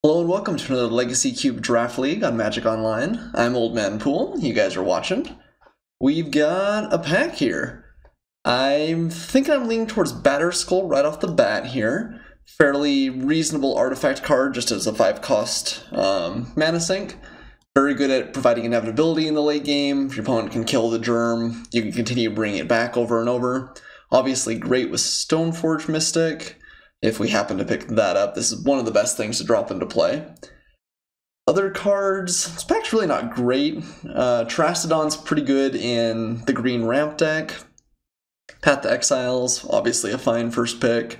Hello and welcome to another Legacy Cube Draft League on Magic Online. I'm Oldmanpoole. You guys are watching. We've got a pack here. I'm thinking I'm leaning towards Batterskull right off the bat here. Fairly reasonable artifact card just as a 5-cost mana sink. Very good at providing inevitability in the late game. If your opponent can kill the germ, you can continue bringing it back over and over. Obviously great with Stoneforge Mystic. If we happen to pick that up, this is one of the best things to drop into play. Other cards, this pack's really not great. Trastodon's pretty good in the green ramp deck. Path to Exile's obviously a fine first pick.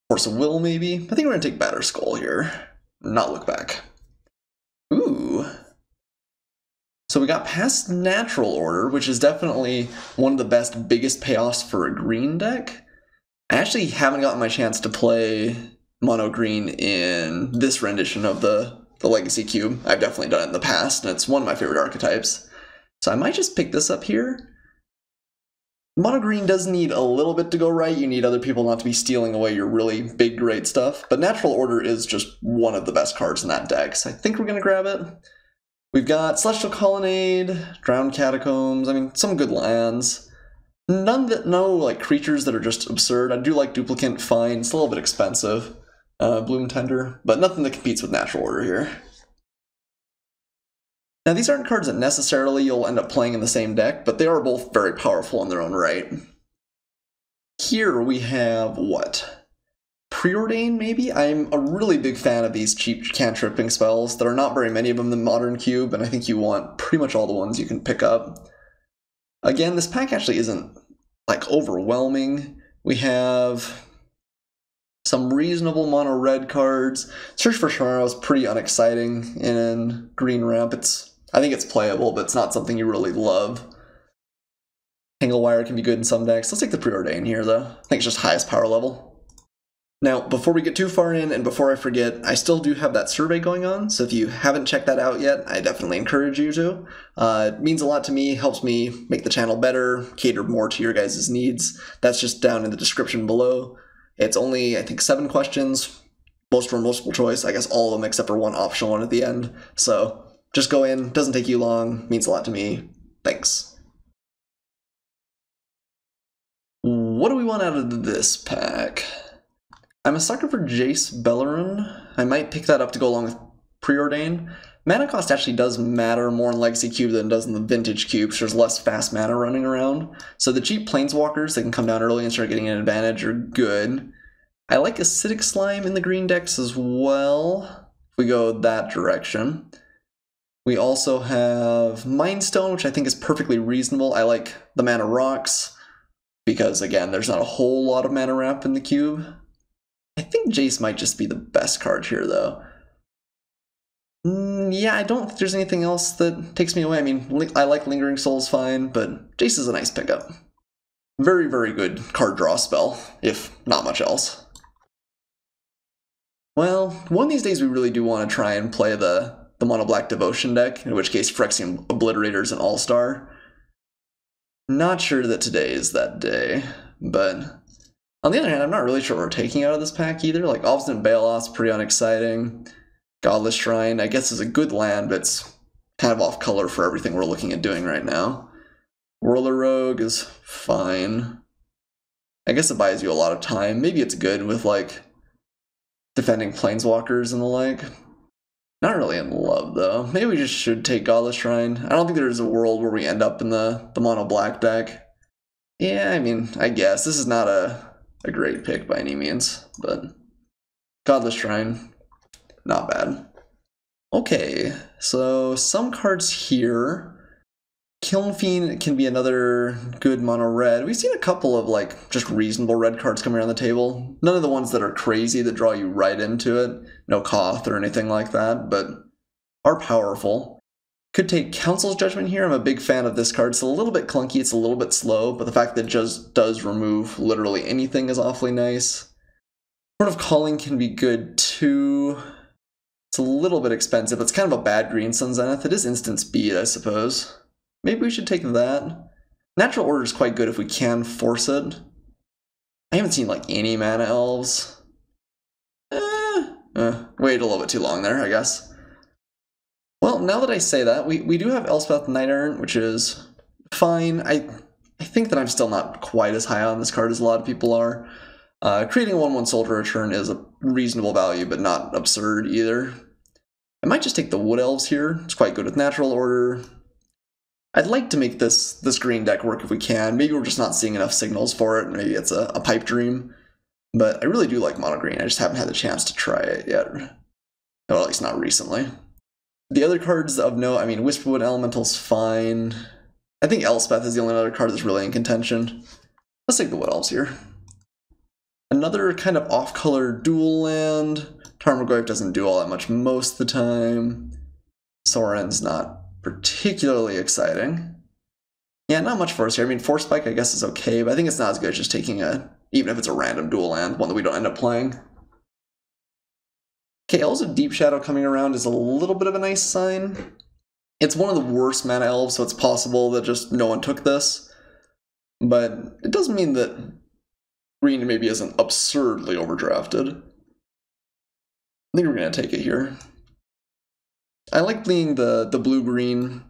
Force of Will maybe. I think we're going to take Batterskull here. Not look back. Ooh. So we got past Natural Order, which is definitely one of the best, biggest payoffs for a green deck. I actually haven't gotten my chance to play mono green in this rendition of the Legacy Cube. I've definitely done it in the past, and it's one of my favorite archetypes. So I might just pick this up here. Mono green does need a little bit to go right. You need other people not to be stealing away your really big, great stuff. But Natural Order is just one of the best cards in that deck, so I think we're going to grab it. We've got Celestial Colonnade, Drowned Catacombs, I mean, some good lands. No like creatures that are just absurd. I do like Duplicant, fine. It's a little bit expensive. Bloom Tender, but nothing that competes with Natural Order here. Now these aren't cards that necessarily you'll end up playing in the same deck, but they are both very powerful in their own right. Here we have what? Preordain, maybe? I'm a really big fan of these cheap cantripping spells. There are not very many of them in the modern cube, and I think you want pretty much all the ones you can pick up. Again, this pack actually isn't, like, overwhelming. We have some reasonable mono red cards. Search for Shimera is pretty unexciting in green ramp. I think it's playable, but it's not something you really love. Tanglewire can be good in some decks. Let's take the Preordain here, though. I think it's just highest power level. Now, before we get too far in, and before I forget, I still do have that survey going on, so if you haven't checked that out yet, I definitely encourage you to. It means a lot to me, helps me make the channel better, cater more to your guys' needs. That's just down in the description below. It's only, I think, 7 questions. Most are multiple choice, I guess all of them except for one optional one at the end. So, just go in, doesn't take you long, means a lot to me. Thanks. What do we want out of this pack? I'm a sucker for Jace Beleren. I might pick that up to go along with Preordain. Mana cost actually does matter more in Legacy Cube than it does in the Vintage Cube, so there's less fast mana running around. So the cheap Planeswalkers that can come down early and start getting an advantage are good. I like Acidic Slime in the green decks as well, if we go that direction. We also have Mind Stone, which I think is perfectly reasonable. I like the Mana Rocks, because again, there's not a whole lot of mana ramp in the cube. I think Jace might just be the best card here, though. Yeah, I don't think there's anything else that takes me away. I mean, I like Lingering Soul's fine, but Jace is a nice pickup. Very, very good card draw spell, if not much else. Well, one of these days we really do want to try and play the Mono Black Devotion deck, in which case Phyrexian Obliterator is an all-star. Not sure that today is that day, but on the other hand, I'm not really sure what we're taking out of this pack either. Like, Obstinate Bailout's pretty unexciting. Godless Shrine, I guess, is a good land, but it's kind of off color for everything we're looking at doing right now. Whirler Rogue is fine. I guess it buys you a lot of time. Maybe it's good with, like, defending Planeswalkers and the like. Not really in love, though. Maybe we just should take Godless Shrine. I don't think there's a world where we end up in the mono black deck. Yeah, I mean, I guess. This is not a great pick by any means, but Godless Shrine, not bad. Okay, so some cards here. Kiln Fiend can be another good mono red. We've seen a couple of like just reasonable red cards coming around the table. None of the ones that are crazy that draw you right into it. No Koth or anything like that, but are powerful. Could take Council's Judgment here. I'm a big fan of this card. It's a little bit clunky, it's a little bit slow, but the fact that it just does remove literally anything is awfully nice. Court of Calling can be good too. It's a little bit expensive. It's kind of a bad green Sun Zenith. It is instant speed, I suppose. Maybe we should take that. Natural Order is quite good if we can force it. I haven't seen like any mana elves. We'll Waited a little bit too long there, I guess. Well, now that I say that, we do have Elspeth Knight Errant, which is fine. I think that I'm still not quite as high on this card as a lot of people are. Creating a 1/1 soldier return is a reasonable value, but not absurd either. I might just take the Wood Elves here. It's quite good with natural order. I'd like to make this green deck work if we can. Maybe we're just not seeing enough signals for it. Maybe it's a pipe dream. But I really do like mono green. I just haven't had the chance to try it yet. Well, at least not recently. The other cards of note, I mean, Whisperwood Elemental's fine. I think Elspeth is the only other card that's really in contention. Let's take the Wood Elves here. Another kind of off-color dual land. Tarmogoyf doesn't do all that much most of the time. Soren's not particularly exciting. Yeah, not much for us here. I mean, Force Spike I guess is okay, but I think it's not as good as just taking even if it's a random dual land, one that we don't end up playing. Okay, Elves of Deep Shadow coming around is a little bit of a nice sign. It's one of the worst mana elves, so it's possible that just no one took this. But it doesn't mean that green maybe isn't absurdly overdrafted. I think we're going to take it here. I like being the blue-green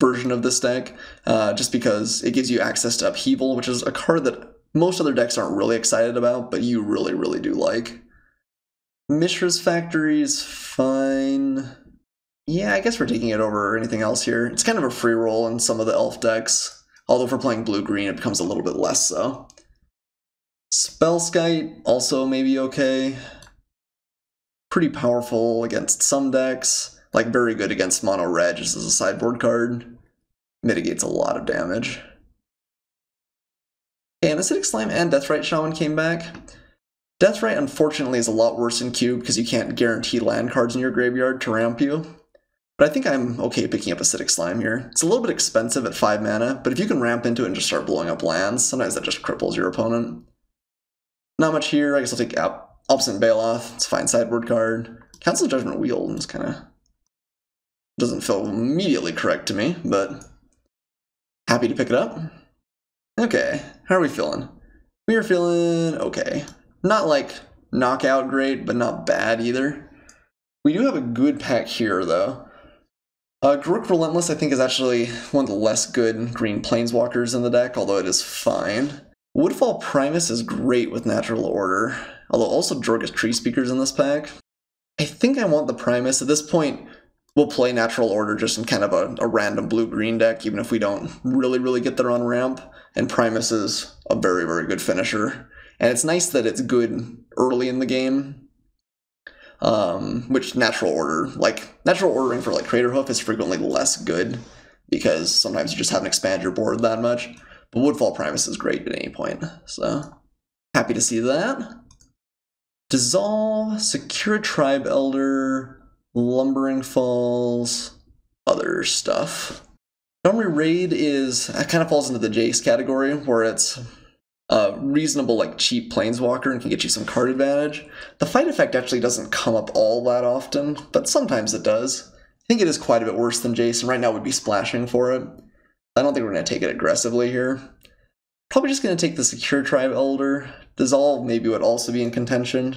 version of this deck, just because it gives you access to Upheaval, which is a card that most other decks aren't really excited about, but you really, really do like. Mishra's Factory is fine. Yeah, I guess we're taking it over anything else here. It's kind of a free roll in some of the elf decks, although if we're playing blue-green, it becomes a little bit less so. Spellskite, also maybe okay. Pretty powerful against some decks, like very good against mono red just as a sideboard card. Mitigates a lot of damage. And Acidic Slime and Deathrite Shaman came back. Deathrite, unfortunately, is a lot worse in Cube because you can't guarantee land cards in your graveyard to ramp you. But I think I'm okay picking up Acidic Slime here. It's a little bit expensive at 5 mana, but if you can ramp into it and just start blowing up lands, sometimes that just cripples your opponent. Not much here. I guess I'll take Obstinate Baloth. It's a fine sideboard card. Council of Judgment Wheel is kind of doesn't feel immediately correct to me, but happy to pick it up. Okay, how are we feeling? We are feeling okay. Not like knockout great, but not bad either. We do have a good pack here, though. Garruk Relentless, I think, is actually one of the less good green planeswalkers in the deck, although it is fine. Woodfall Primus is great with natural order, although also Jorgus Tree Speakers in this pack. I think I want the Primus. At this point, we'll play natural order just in kind of a random blue-green deck, even if we don't really get there on ramp. And Primus is a very, very good finisher. And it's nice that it's good early in the game. Which natural ordering for like Craterhoof is frequently less good, because sometimes you just haven't expanded your board that much. But Woodfall Primus is great at any point, so happy to see that. Dissolve, Secure Tribe Elder, Lumbering Falls, other stuff. Domri Raid kind of falls into the Jace category, where it's a reasonable, like, cheap planeswalker and can get you some card advantage. The fight effect actually doesn't come up all that often, but sometimes it does. I think it is quite a bit worse than Jace, and right now we'd be splashing for it. I don't think we're going to take it aggressively here. Probably just going to take the Secure Tribe Elder. Dissolve maybe would also be in contention.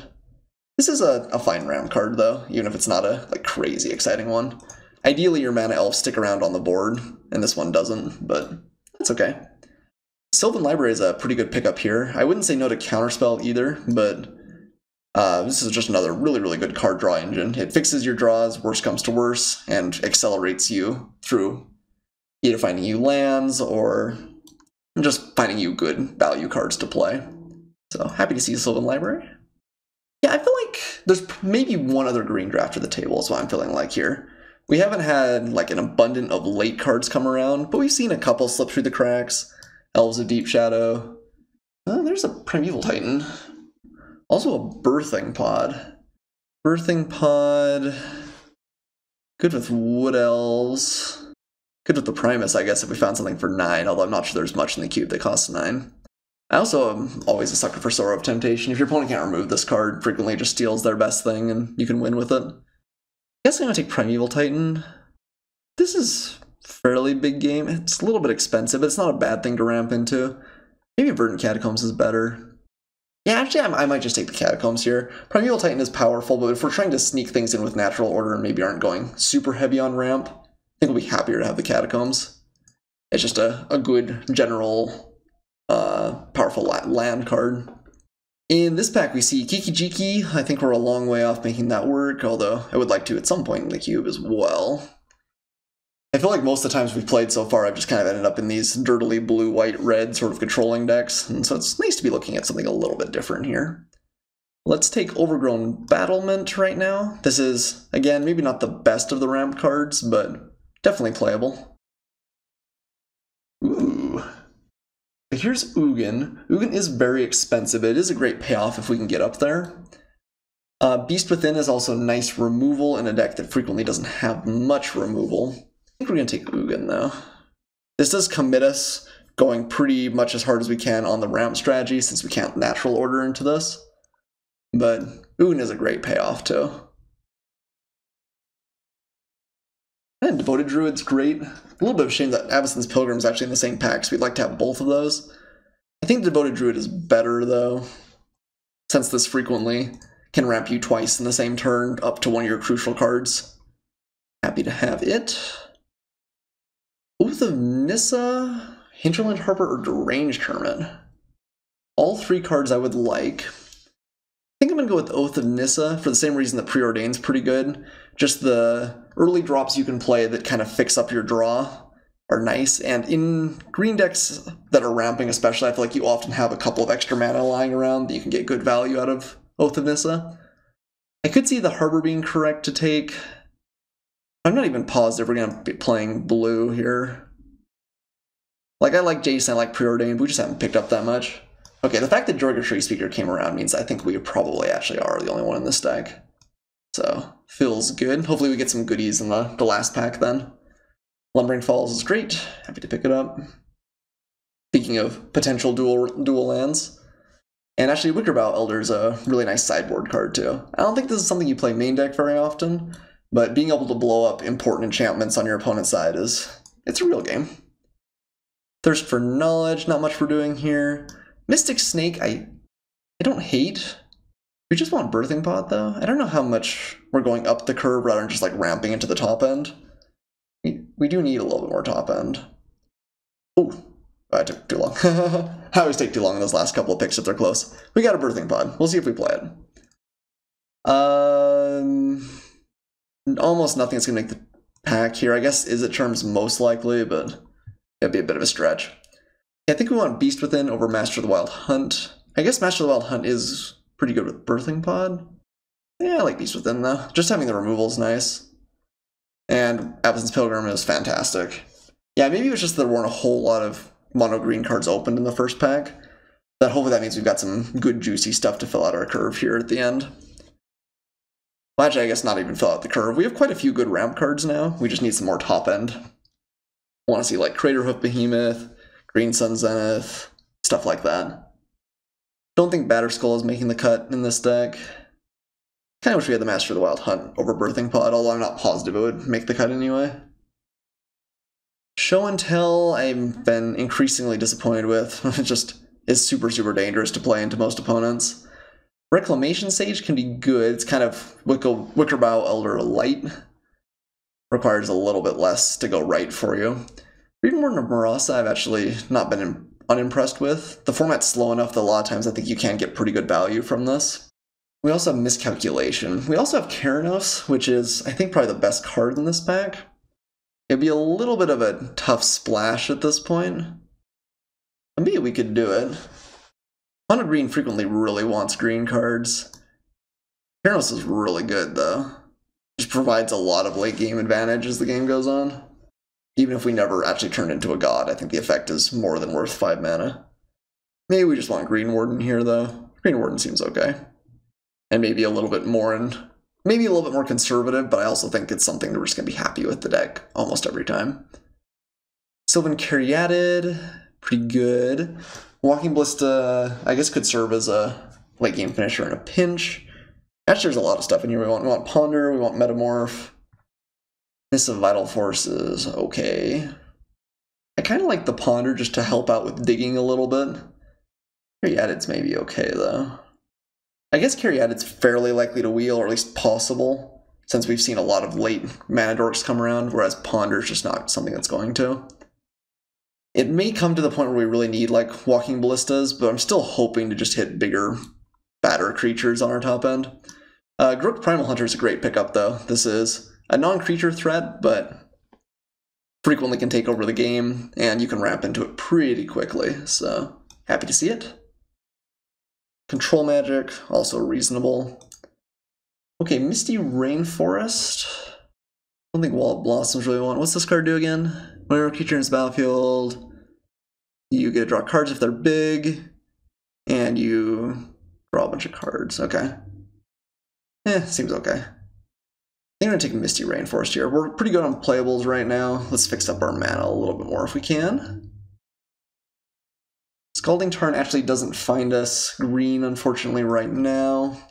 This is a fine ramp card, though, even if it's not a crazy exciting one. Ideally, your mana elves stick around on the board, and this one doesn't, but that's okay. Sylvan Library is a pretty good pickup here. I wouldn't say no to Counterspell either, but this is just another really good card draw engine. It fixes your draws, worst comes to worse, and accelerates you through either finding you lands or just finding you good value cards to play. So happy to see Sylvan Library. Yeah, I feel like there's maybe one other green draft at the table is what I'm feeling like here. We haven't had like an abundance of late cards come around, but we've seen a couple slip through the cracks. Elves of Deep Shadow. Oh, there's a Primeval Titan. Also a Birthing Pod. Birthing Pod. Good with Wood Elves. Good with the Primus, I guess, if we found something for 9, although I'm not sure there's much in the cube that costs 9. I also am always a sucker for Sorrow of Temptation. If your opponent can't remove this card, frequently just steals their best thing and you can win with it. I guess I'm going to take Primeval Titan. This is fairly big game. It's a little bit expensive, but it's not a bad thing to ramp into. Maybe Verdant Catacombs is better. Yeah, actually, I might just take the Catacombs here. Primeval Titan is powerful, but if we're trying to sneak things in with natural order and maybe aren't going super heavy on ramp, I think we'll be happier to have the Catacombs. It's just a good general powerful land card. In this pack, we see Kiki Jiki. I think we're a long way off making that work, although I would like to at some point in the cube as well. I feel like most of the times we've played so far, I've just kind of ended up in these dirtily blue, white, red sort of controlling decks, and so it's nice to be looking at something a little bit different here. Let's take Overgrown Battlement right now. This is, again, maybe not the best of the ramp cards, but definitely playable. Ooh. Here's Ugin. Ugin is very expensive, but it is a great payoff if we can get up there. Beast Within is also nice removal in a deck that frequently doesn't have much removal. I think we're going to take Ugin, though. This does commit us going pretty much as hard as we can on the ramp strategy, since we can't natural order into this. But Ugin is a great payoff, too. And Devoted Druid's great. A little bit of a shame that Avacyn's Pilgrim is actually in the same pack, so we'd like to have both of those. I think Devoted Druid is better, though, since this frequently can ramp you twice in the same turn up to one of your crucial cards. Happy to have it. Oath of Nissa, Hinterland Harper, or Deranged Hermit. All three cards I would like. I think I'm going to go with Oath of Nissa for the same reason that Preordain's pretty good. Just the early drops you can play that kind of fix up your draw are nice, and in green decks that are ramping especially, I feel like you often have a couple of extra mana lying around that you can get good value out of Oath of Nissa. I could see the Harbor being correct to take. I'm not even positive we're going to be playing blue here. Like, I like Jason, I like Preordained, but we just haven't picked up that much. Okay, the fact that Jorga Tree Speaker came around means I think we probably actually are the only one in this deck. So, feels good. Hopefully we get some goodies in the last pack then. Lumbering Falls is great. Happy to pick it up. Speaking of potential dual lands. And actually, Wickerbow Elder is a really nice sideboard card too. I don't think this is something you play main deck very often, but being able to blow up important enchantments on your opponent's side it's a real game. Thirst for Knowledge, not much we're doing here. Mystic Snake, I don't hate. We just want Birthing Pod though. I don't know how much we're going up the curve rather than just like ramping into the top end. We do need a little bit more top end. Ooh, I took too long. I always take too long in those last couple of picks if they're close. We got a Birthing Pod. We'll see if we play it. Almost nothing's going to make the pack here. I guess Is It Charm's most likely, but it'd be a bit of a stretch. Yeah, I think we want Beast Within over Master of the Wild Hunt. I guess Master of the Wild Hunt is pretty good with Birthing Pod. Yeah, I like Beast Within though. Just having the removal is nice. And Avacyn's Pilgrim is fantastic. Yeah, maybe it was just there weren't a whole lot of mono green cards opened in the first pack. But hopefully that means we've got some good juicy stuff to fill out our curve here at the end. Well, actually, I guess not even fill out the curve. We have quite a few good ramp cards now. We just need some more top end. I want to see like Craterhoof Behemoth, Green Sun Zenith, stuff like that. Don't think Batterskull is making the cut in this deck. Kind of wish we had the Master of the Wild Hunt over Birthing Pod, although I'm not positive it would make the cut anyway. Show and Tell, I've been increasingly disappointed with. It just is super, super dangerous to play into most opponents. Reclamation Sage can be good. It's kind of Wickerbow Elder light. Requires a little bit less to go right for you. Reading Warden of Marasa, I've actually not been unimpressed with. The format's slow enough that a lot of times I think you can get pretty good value from this. We also have Miscalculation. We also have Keranos, which is, I think, probably the best card in this pack. It'd be a little bit of a tough splash at this point. Maybe we could do it. Mono Green frequently really wants green cards. Keranos is really good, though. Just provides a lot of late game advantage as the game goes on. Even if we never actually turn into a god, I think the effect is more than worth 5 mana. Maybe we just want Green Warden here, though. Green Warden seems okay. And maybe a little bit more maybe a little bit more conservative, but I also think it's something that we're just going to be happy with the deck almost every time. Sylvan Caryatid, pretty good. Walking Ballista, I guess, could serve as a late game finisher in a pinch. Actually, there's a lot of stuff in here. We want Ponder, we want Metamorph. Miss of Vital Forces, okay. I kind of like the Ponder just to help out with digging a little bit. Caryatid's maybe okay, though. I guess Caryatid's fairly likely to wheel, or at least possible, since we've seen a lot of late mana dorks come around, whereas Ponder's just not something that's going to. It may come to the point where we really need, like, Walking Ballistas, but I'm still hoping to just hit bigger, badder creatures on our top end. Grok Primal Hunter is a great pickup, though. This is a non-creature threat, but frequently can take over the game, and you can ramp into it pretty quickly, so happy to see it. Control Magic, also reasonable. Okay, Misty Rainforest. I don't think Wall of Blossoms really want. What's this card do again? Whenever a creature in this battlefield, you get to draw cards if they're big, and you draw a bunch of cards. Okay. Seems okay. I think I'm going to take Misty Rainforest here. We're pretty good on playables right now. Let's fix up our mana a little bit more if we can. Scalding Tarn actually doesn't find us green, unfortunately, right now.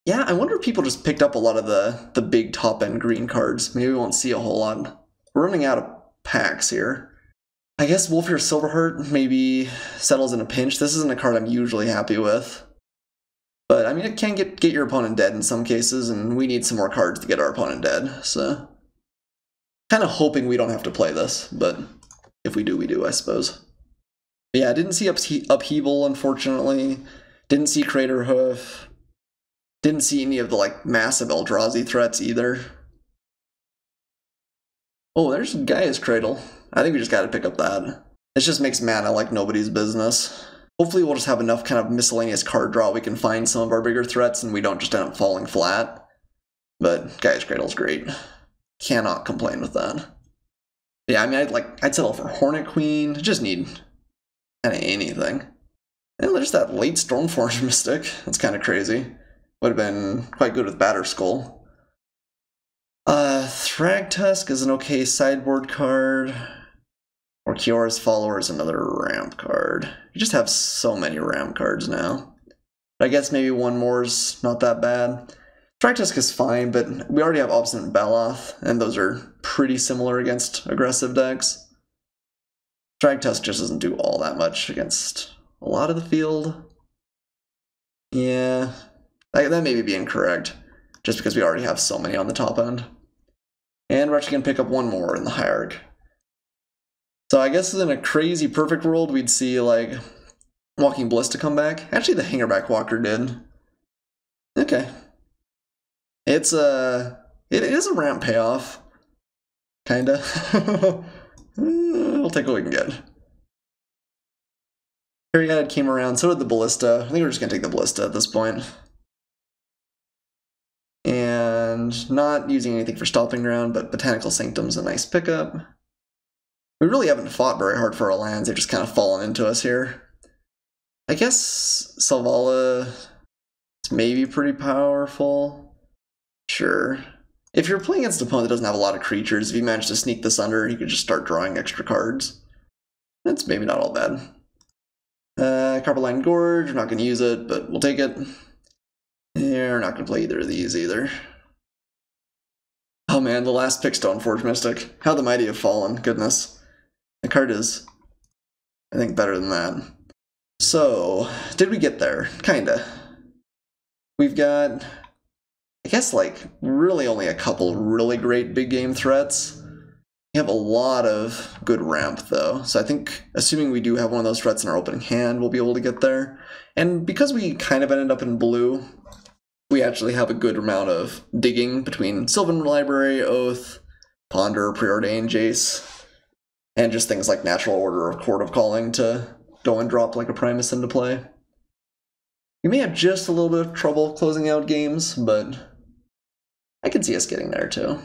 Yeah, I wonder if people just picked up a lot of the big top-end green cards. Maybe we won't see a whole lot. We're running out of packs here. I guess Wolfear Silverheart maybe settles in a pinch. This isn't a card I'm usually happy with. But, I mean, it can get your opponent dead in some cases, and we need some more cards to get our opponent dead, so... Kind of hoping we don't have to play this, but if we do, we do, I suppose. But yeah, I didn't see Upheaval, unfortunately. Didn't see Crater Hoof. Didn't see any of the, like, massive Eldrazi threats either. Oh, there's Gaia's Cradle. I think we just gotta pick up that. This just makes mana like nobody's business. Hopefully we'll just have enough kind of miscellaneous card draw we can find some of our bigger threats and we don't just end up falling flat. But Gaia's Cradle's great. Cannot complain with that. Yeah, I mean, I'd settle for Hornet Queen. Just need kind of anything. And there's that late Stormforge Mystic. That's kind of crazy. Would have been quite good with Batterskull. Thragtusk is an okay sideboard card. Or Kiora's Follower is another ramp card. You just have so many ramp cards now. But I guess maybe one more is not that bad. Thragtusk is fine, but we already have Obstinate Baloth, and those are pretty similar against aggressive decks. Thragtusk just doesn't do all that much against a lot of the field. Yeah, that may be incorrect, just because we already have so many on the top end. And we're actually going to pick up one more in the Hierarch. So I guess in a crazy perfect world, we'd see, like, Walking Ballista come back. Actually, the Hangerback Walker did. Okay. It is a ramp payoff. Kinda. We'll take what we can get. Caryatid came around, so did the Ballista. I think we're just going to take the Ballista at this point. And not using anything for Stomping Ground, but Botanical Sanctum's a nice pickup. We really haven't fought very hard for our lands, they've just kind of fallen into us here. I guess Selvala is maybe pretty powerful. Sure. If you're playing against an opponent that doesn't have a lot of creatures, if you manage to sneak this under, you could just start drawing extra cards. That's maybe not all bad. Carboline Gorge, we're not going to use it, but we'll take it. Yeah, we're not going to play either of these either. Oh man, the last pick Stoneforge Mystic. How the mighty have fallen, goodness. The card is, I think, better than that. So, did we get there? Kinda. We've got, I guess, like, really only a couple really great big game threats. We have a lot of good ramp, though, so I think, assuming we do have one of those threats in our opening hand, we'll be able to get there. And because we kind of ended up in blue, we actually have a good amount of digging between Sylvan Library, Oath, Ponder, Preordained, Jace, and just things like Natural Order or Court of Calling to go and drop like a Primus into play. We may have just a little bit of trouble closing out games, but I can see us getting there too.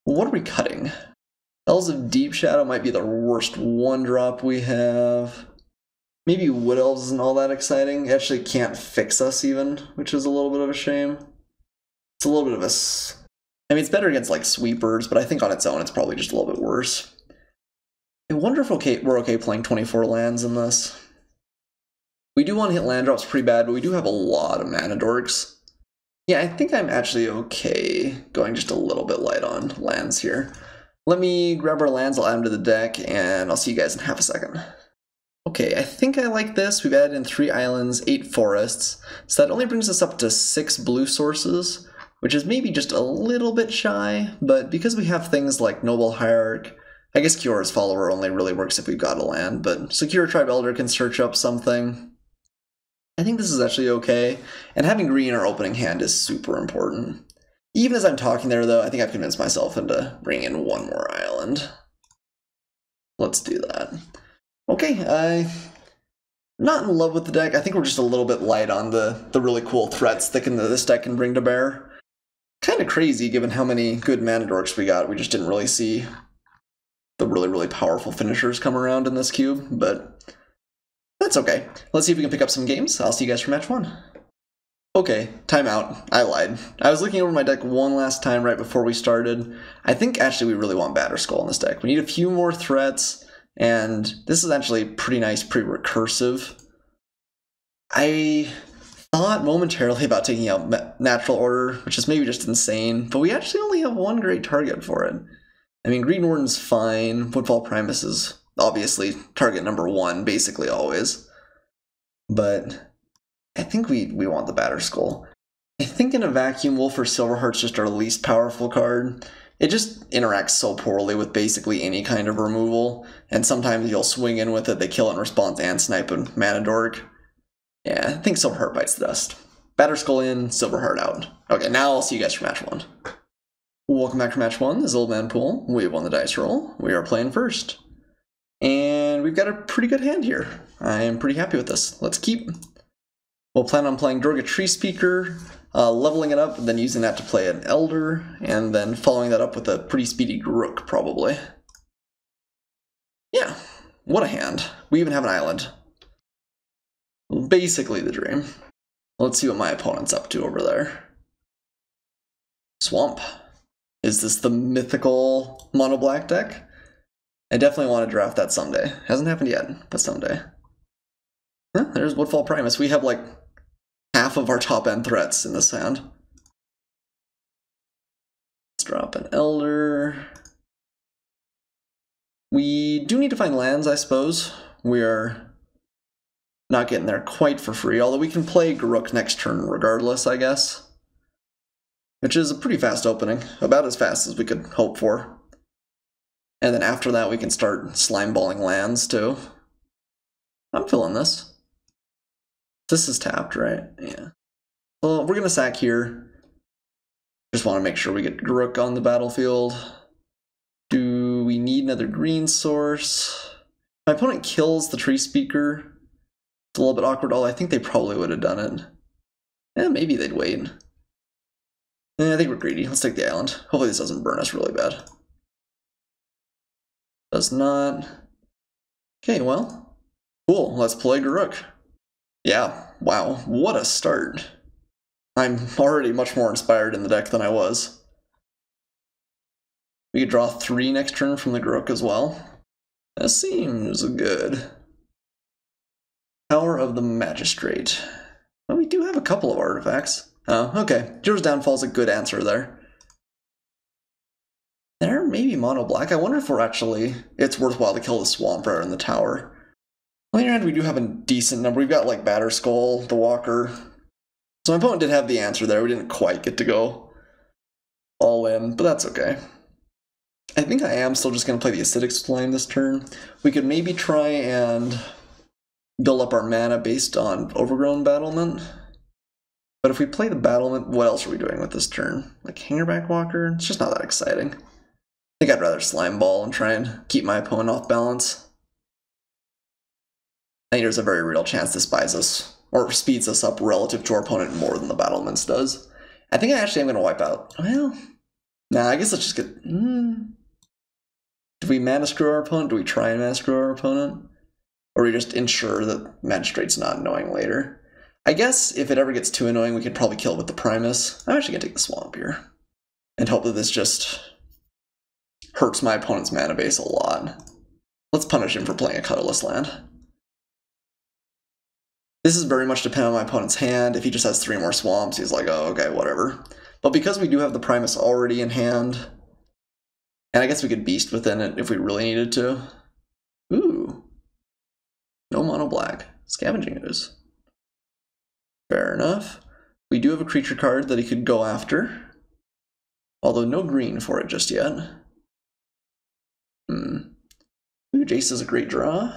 What are we cutting? Elves of Deep Shadow might be the worst one drop we have. Maybe Wood Elves isn't all that exciting. It actually can't fix us even, which is a little bit of a shame. It's a little bit of a... I mean, it's better against like sweepers, but I think on its own it's probably just a little bit worse. I wonder if we're okay playing 24 lands in this. We do want to hit land drops pretty bad, but we do have a lot of mana dorks. Yeah, I think I'm actually okay going just a little bit light on lands here. Let me grab our lands, I'll add them to the deck, and I'll see you guys in half a second. Okay, I think I like this. We've added in 3 islands, 8 forests, so that only brings us up to 6 blue sources, which is maybe just a little bit shy, but because we have things like Noble Hierarch, I guess Kiora's Follower only really works if we've got a land, but Secure Tribe Elder can search up something. I think this is actually okay, and having green in our opening hand is super important. Even as I'm talking there, though, I think I've convinced myself into bringing in 1 more island. Let's do that. Okay, I'm not in love with the deck. I think we're just a little bit light on the really cool threats that this deck can bring to bear. Kind of crazy given how many good mana dorks we got. We just didn't really see the really powerful finishers come around in this cube, but that's okay. Let's see if we can pick up some games. I'll see you guys for match 1. Okay, timeout. I lied. I was looking over my deck one last time right before we started. I think actually we really want Batterskull in this deck. We need a few more threats, and this is actually pretty nice pre-recursive. I thought momentarily about taking out Natural Order, which is maybe just insane, but we actually only have 1 great target for it. I mean, Green Warden's fine. Woodfall Primus is obviously target number 1, basically always. But I think we want the Batterskull. I think in a vacuum, Wolf or Silverheart's just our least powerful card. It just interacts so poorly with basically any kind of removal, and sometimes you'll swing in with it, they kill it in response and snipe a mana dork. Yeah, I think Silverheart bites the dust. Batterskull in, Silverheart out. Okay, now I'll see you guys for match 1. Welcome back to match 1. This is Oldmanpoole. We have won the dice roll. We are playing first. And we've got a pretty good hand here. I am pretty happy with this. Let's keep. We'll plan on playing Dorga Tree Speaker, leveling it up, and then using that to play an Elder, and then following that up with a pretty speedy Grook, probably. Yeah, what a hand. We even have an island. Basically the dream. Let's see what my opponent's up to over there. Swamp. Is this the mythical mono black deck? I definitely want to draft that someday. Hasn't happened yet, but someday. Huh, there's Woodfall Primus. We have like half of our top end threats in this hand. Let's drop an Elder. We do need to find lands, I suppose. We are not getting there quite for free, although we can play Grook next turn regardless, I guess. Which is a pretty fast opening, about as fast as we could hope for. And then after that we can start slime balling lands too. I'm feeling this. This is tapped, right? Yeah. Well, we're gonna sack here. Just want to make sure we get Grook on the battlefield. Do we need another green source? My opponent kills the Tree Speaker. It's a little bit awkward, although I think they probably would have done it. Yeah, maybe they'd wait. Yeah, I think we're greedy. Let's take the island. Hopefully this doesn't burn us really bad. Does not. Okay, well. Cool, let's play Grook. Yeah, wow, what a start. I'm already much more inspired in the deck than I was. We could draw 3 next turn from the Grook as well. That seems good. Power of the Magistrate. Well, we do have a couple of artifacts. Oh, okay. Jura's Downfall's a good answer there. There may be mono black. I wonder if it's worthwhile to kill the Swamp rather than the tower. On the other hand, we do have a decent number. We've got like Batterskull, the Walker. So my opponent did have the answer there. We didn't quite get to go all in, but that's okay. I think I am still just going to play the Acidic Slime this turn. We could maybe try and build up our mana based on Overgrown Battlement. But if we play the Battlement, what else are we doing with this turn? Like Hangerback Walker? It's just not that exciting. I think I'd rather Slime Ball and try and keep my opponent off balance. I think there's a very real chance this buys us, or speeds us up relative to our opponent more than the Battlements does. I think I actually am going to wipe out. Well, nah, I guess let's just get... Do we mana screw our opponent? Do we try and mana screw our opponent? Or we just ensure that Magistrate's not annoying later? I guess if it ever gets too annoying, we could probably kill it with the Primus. I'm actually going to take the Swamp here. And hope that this just hurts my opponent's mana base a lot. Let's punish him for playing a colorless land. This is very much dependent on my opponent's hand. If he just has 3 more Swamps, he's like, oh, okay, whatever. But because we do have the Primus already in hand, and I guess we could Beast within it if we really needed to. Ooh. No mono black. Scavenging Ooze. Fair enough. We do have a creature card that he could go after. Although no green for it just yet. Ooh, Jace is a great draw.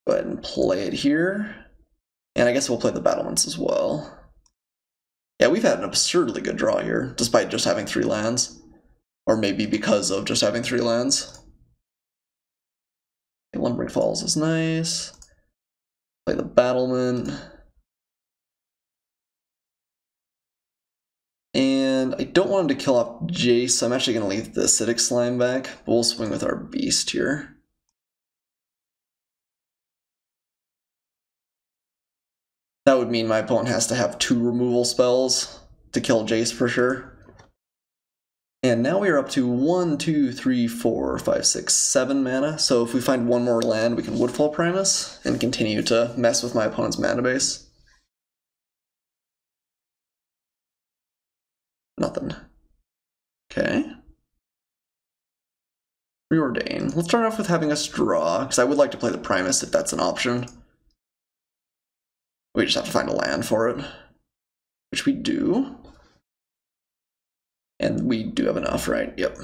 Go ahead and play it here. And I guess we'll play the Battlements as well. Yeah, we've had an absurdly good draw here, despite just having 3 lands. Or maybe because of just having 3 lands. Okay, Lumbering Falls is nice. Play the Battlement. And I don't want him to kill off Jace, so I'm actually going to leave the Acidic Slime back, but we'll swing with our Beast here. That would mean my opponent has to have 2 removal spells to kill Jace for sure. And now we are up to 1, 2, 3, 4, 5, 6, 7 mana, so if we find one more land, we can Woodfall Primus and continue to mess with my opponent's mana base. Nothing. Okay. Preordain. Let's start off with having us draw, because I would like to play the Primus if that's an option. We just have to find a land for it, which we do. And we do have enough, right? Yep.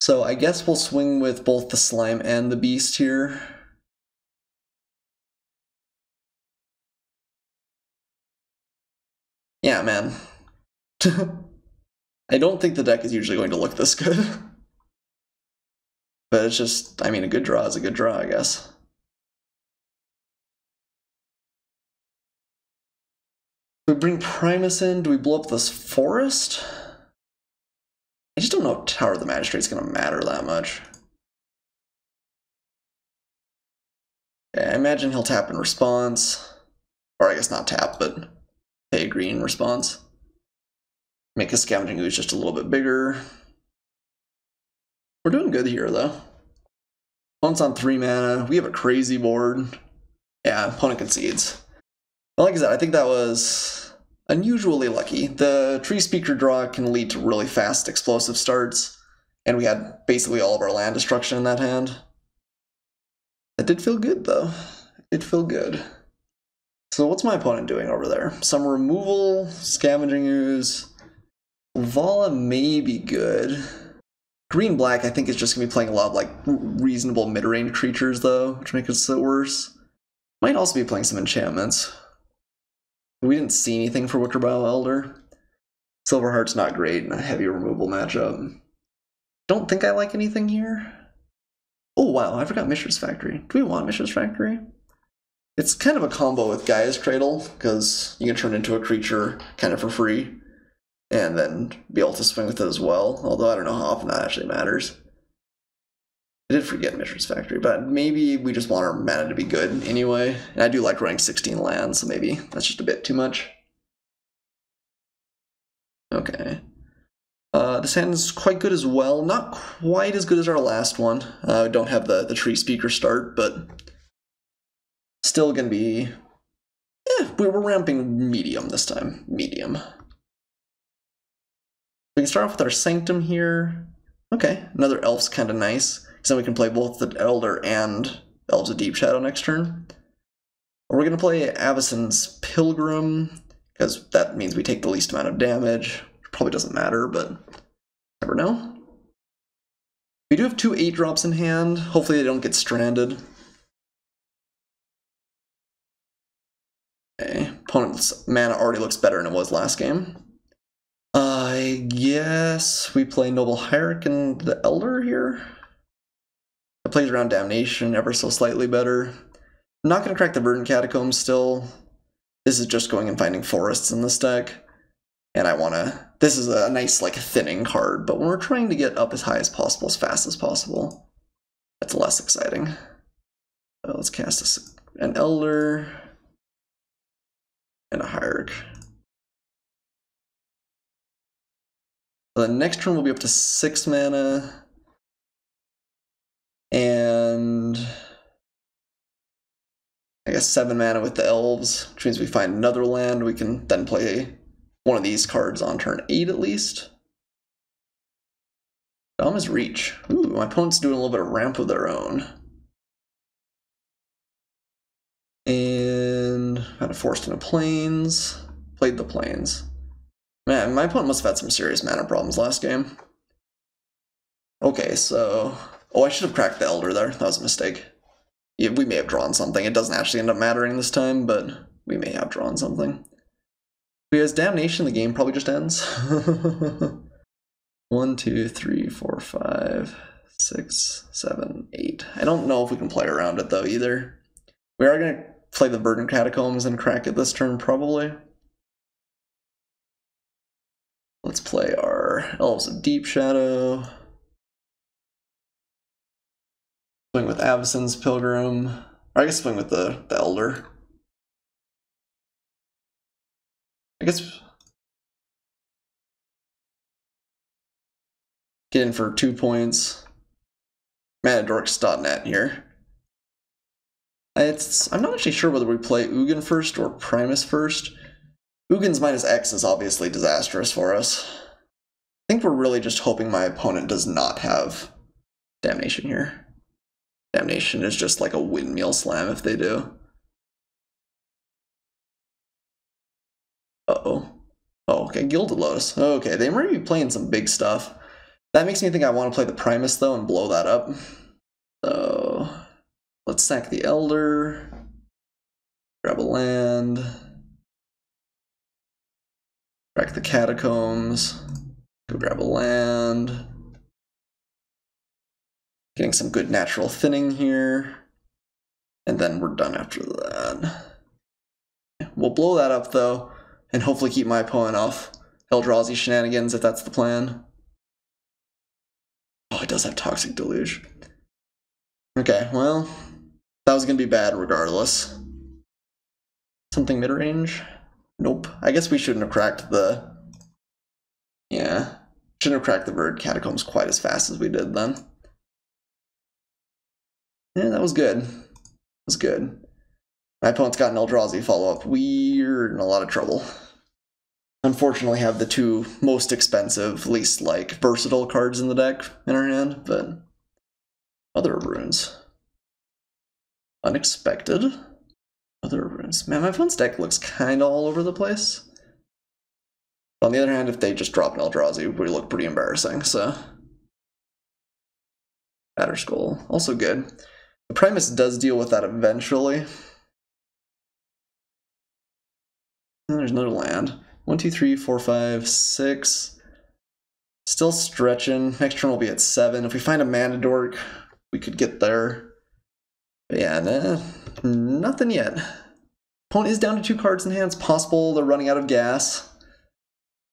So I guess we'll swing with both the Slime and the Beast here. Yeah, man. I don't think the deck is usually going to look this good. But it's just, I mean, a good draw is a good draw, I guess. Do we bring Primus in? Do we blow up this forest? I just don't know if Tower of the Magistrate's going to matter that much. Okay, I imagine he'll tap in response. Or I guess not tap, but pay a green response. Make his Scavenging Ooze just a little bit bigger. We're doing good here, though. Opponent's on 3 mana. We have a crazy board. Yeah, opponent concedes. Well, like I said, I think that was unusually lucky. The Tree Speaker draw can lead to really fast explosive starts, and we had basically all of our land destruction in that hand. That did feel good, though. It did feel good. So what's my opponent doing over there? Some removal, Scavenging Ooze. Vala may be good. Green-black, I think, is just going to be playing a lot of like reasonable mid-range creatures, though, which makes it worse. Might also be playing some enchantments. We didn't see anything for Wickerbile Elder. Silverheart's not great in a heavy removal matchup. Don't think I like anything here. Oh wow, I forgot Mishra's Factory. Do we want Mishra's Factory? It's kind of a combo with Gaia's Cradle, because you can turn into a creature kind of for free, and then be able to swing with it as well, although I don't know how often that actually matters. I did forget Mishra's Factory, but maybe we just want our mana to be good anyway. And I do like running 16 lands, so maybe that's just a bit too much. Okay. This hand is quite good as well. Not quite as good as our last one. We don't have the Tree Speaker start, but still gonna be... we're ramping medium this time. Medium. We can start off with our Sanctum here. Okay, another Elf's kind of nice. So then we can play both the Elder and Elves of Deep Shadow next turn. Or we're going to play Avacyn's Pilgrim, because that means we take the least amount of damage. Probably doesn't matter, but never know. We do have 2 8-drops in hand. Hopefully they don't get stranded. Okay, opponent's mana already looks better than it was last game. I guess we play Noble Hierarch and the Elder here. It plays around Damnation ever so slightly better. I'm not going to crack the Verdant Catacombs still. This is just going and finding forests in this deck. And I want to... This is a nice, like, thinning card, but when we're trying to get up as high as possible, as fast as possible, that's less exciting. Let's cast an Elder and a Hierarch. The next turn will be up to 6 mana. And I guess 7 mana with the Elves, which means we find another land. We can then play one of these cards on turn 8 at least. Dama's Reach. Ooh, my opponent's doing a little bit of ramp of their own. Kind of forced into planes. Played the planes. Man, my opponent must have had some serious mana problems last game. Okay, so... Oh, I should have cracked the Elder there. That was a mistake. Yeah, we may have drawn something. It doesn't actually end up mattering this time, but we may have drawn something. Because Damnation, the game probably just ends. 1, 2, 3, 4, 5, 6, 7, 8. I don't know if we can play around it, though, either. We are going to play the Verdant Catacombs and crack it this turn, probably. Let's play our Elves of Deep Shadow. Swing with Avacyn's Pilgrim. Or I guess swing with the Elder. I guess... Get in for 2 points. Dorks.net here. I'm not actually sure whether we play Ugin first or Primus first. Ugin's -X is obviously disastrous for us. I think we're really just hoping my opponent does not have Damnation here. Damnation is just like a windmill slam if they do. Uh-oh. Oh, okay, Gilded Lotus. Okay, they might be playing some big stuff. That makes me think I want to play the Primus, though, and blow that up. So, let's sack the Elder. Grab a land. Crack the Catacombs. Go grab a land. Getting some good natural thinning here. And then we're done after that. We'll blow that up, though, and hopefully keep my opponent off Eldrazi shenanigans, if that's the plan. Oh, it does have Toxic Deluge. Okay, well, that was going to be bad regardless. Something mid-range? Nope. I guess we shouldn't have cracked the... Yeah. Shouldn't have cracked the Bird Catacombs quite as fast as we did then. Yeah, that was good. That was good. My opponent's got an Eldrazi follow-up. We're in a lot of trouble. Unfortunately, have the 2 most expensive, least, versatile cards in the deck in our hand, but... Other Runes. Unexpected. Other Runes. Man, my opponent's deck looks kinda all over the place. On the other hand, if they just drop an Eldrazi, we look pretty embarrassing, so... Batterskull, also good. The Primus does deal with that eventually. And there's another land. 1, 2, 3, 4, 5, 6. Still stretching. Next turn will be at 7. If we find a mana dork, we could get there. But yeah, nah, nothing yet. Opponent is down to 2 cards in hand. It's possible they're running out of gas.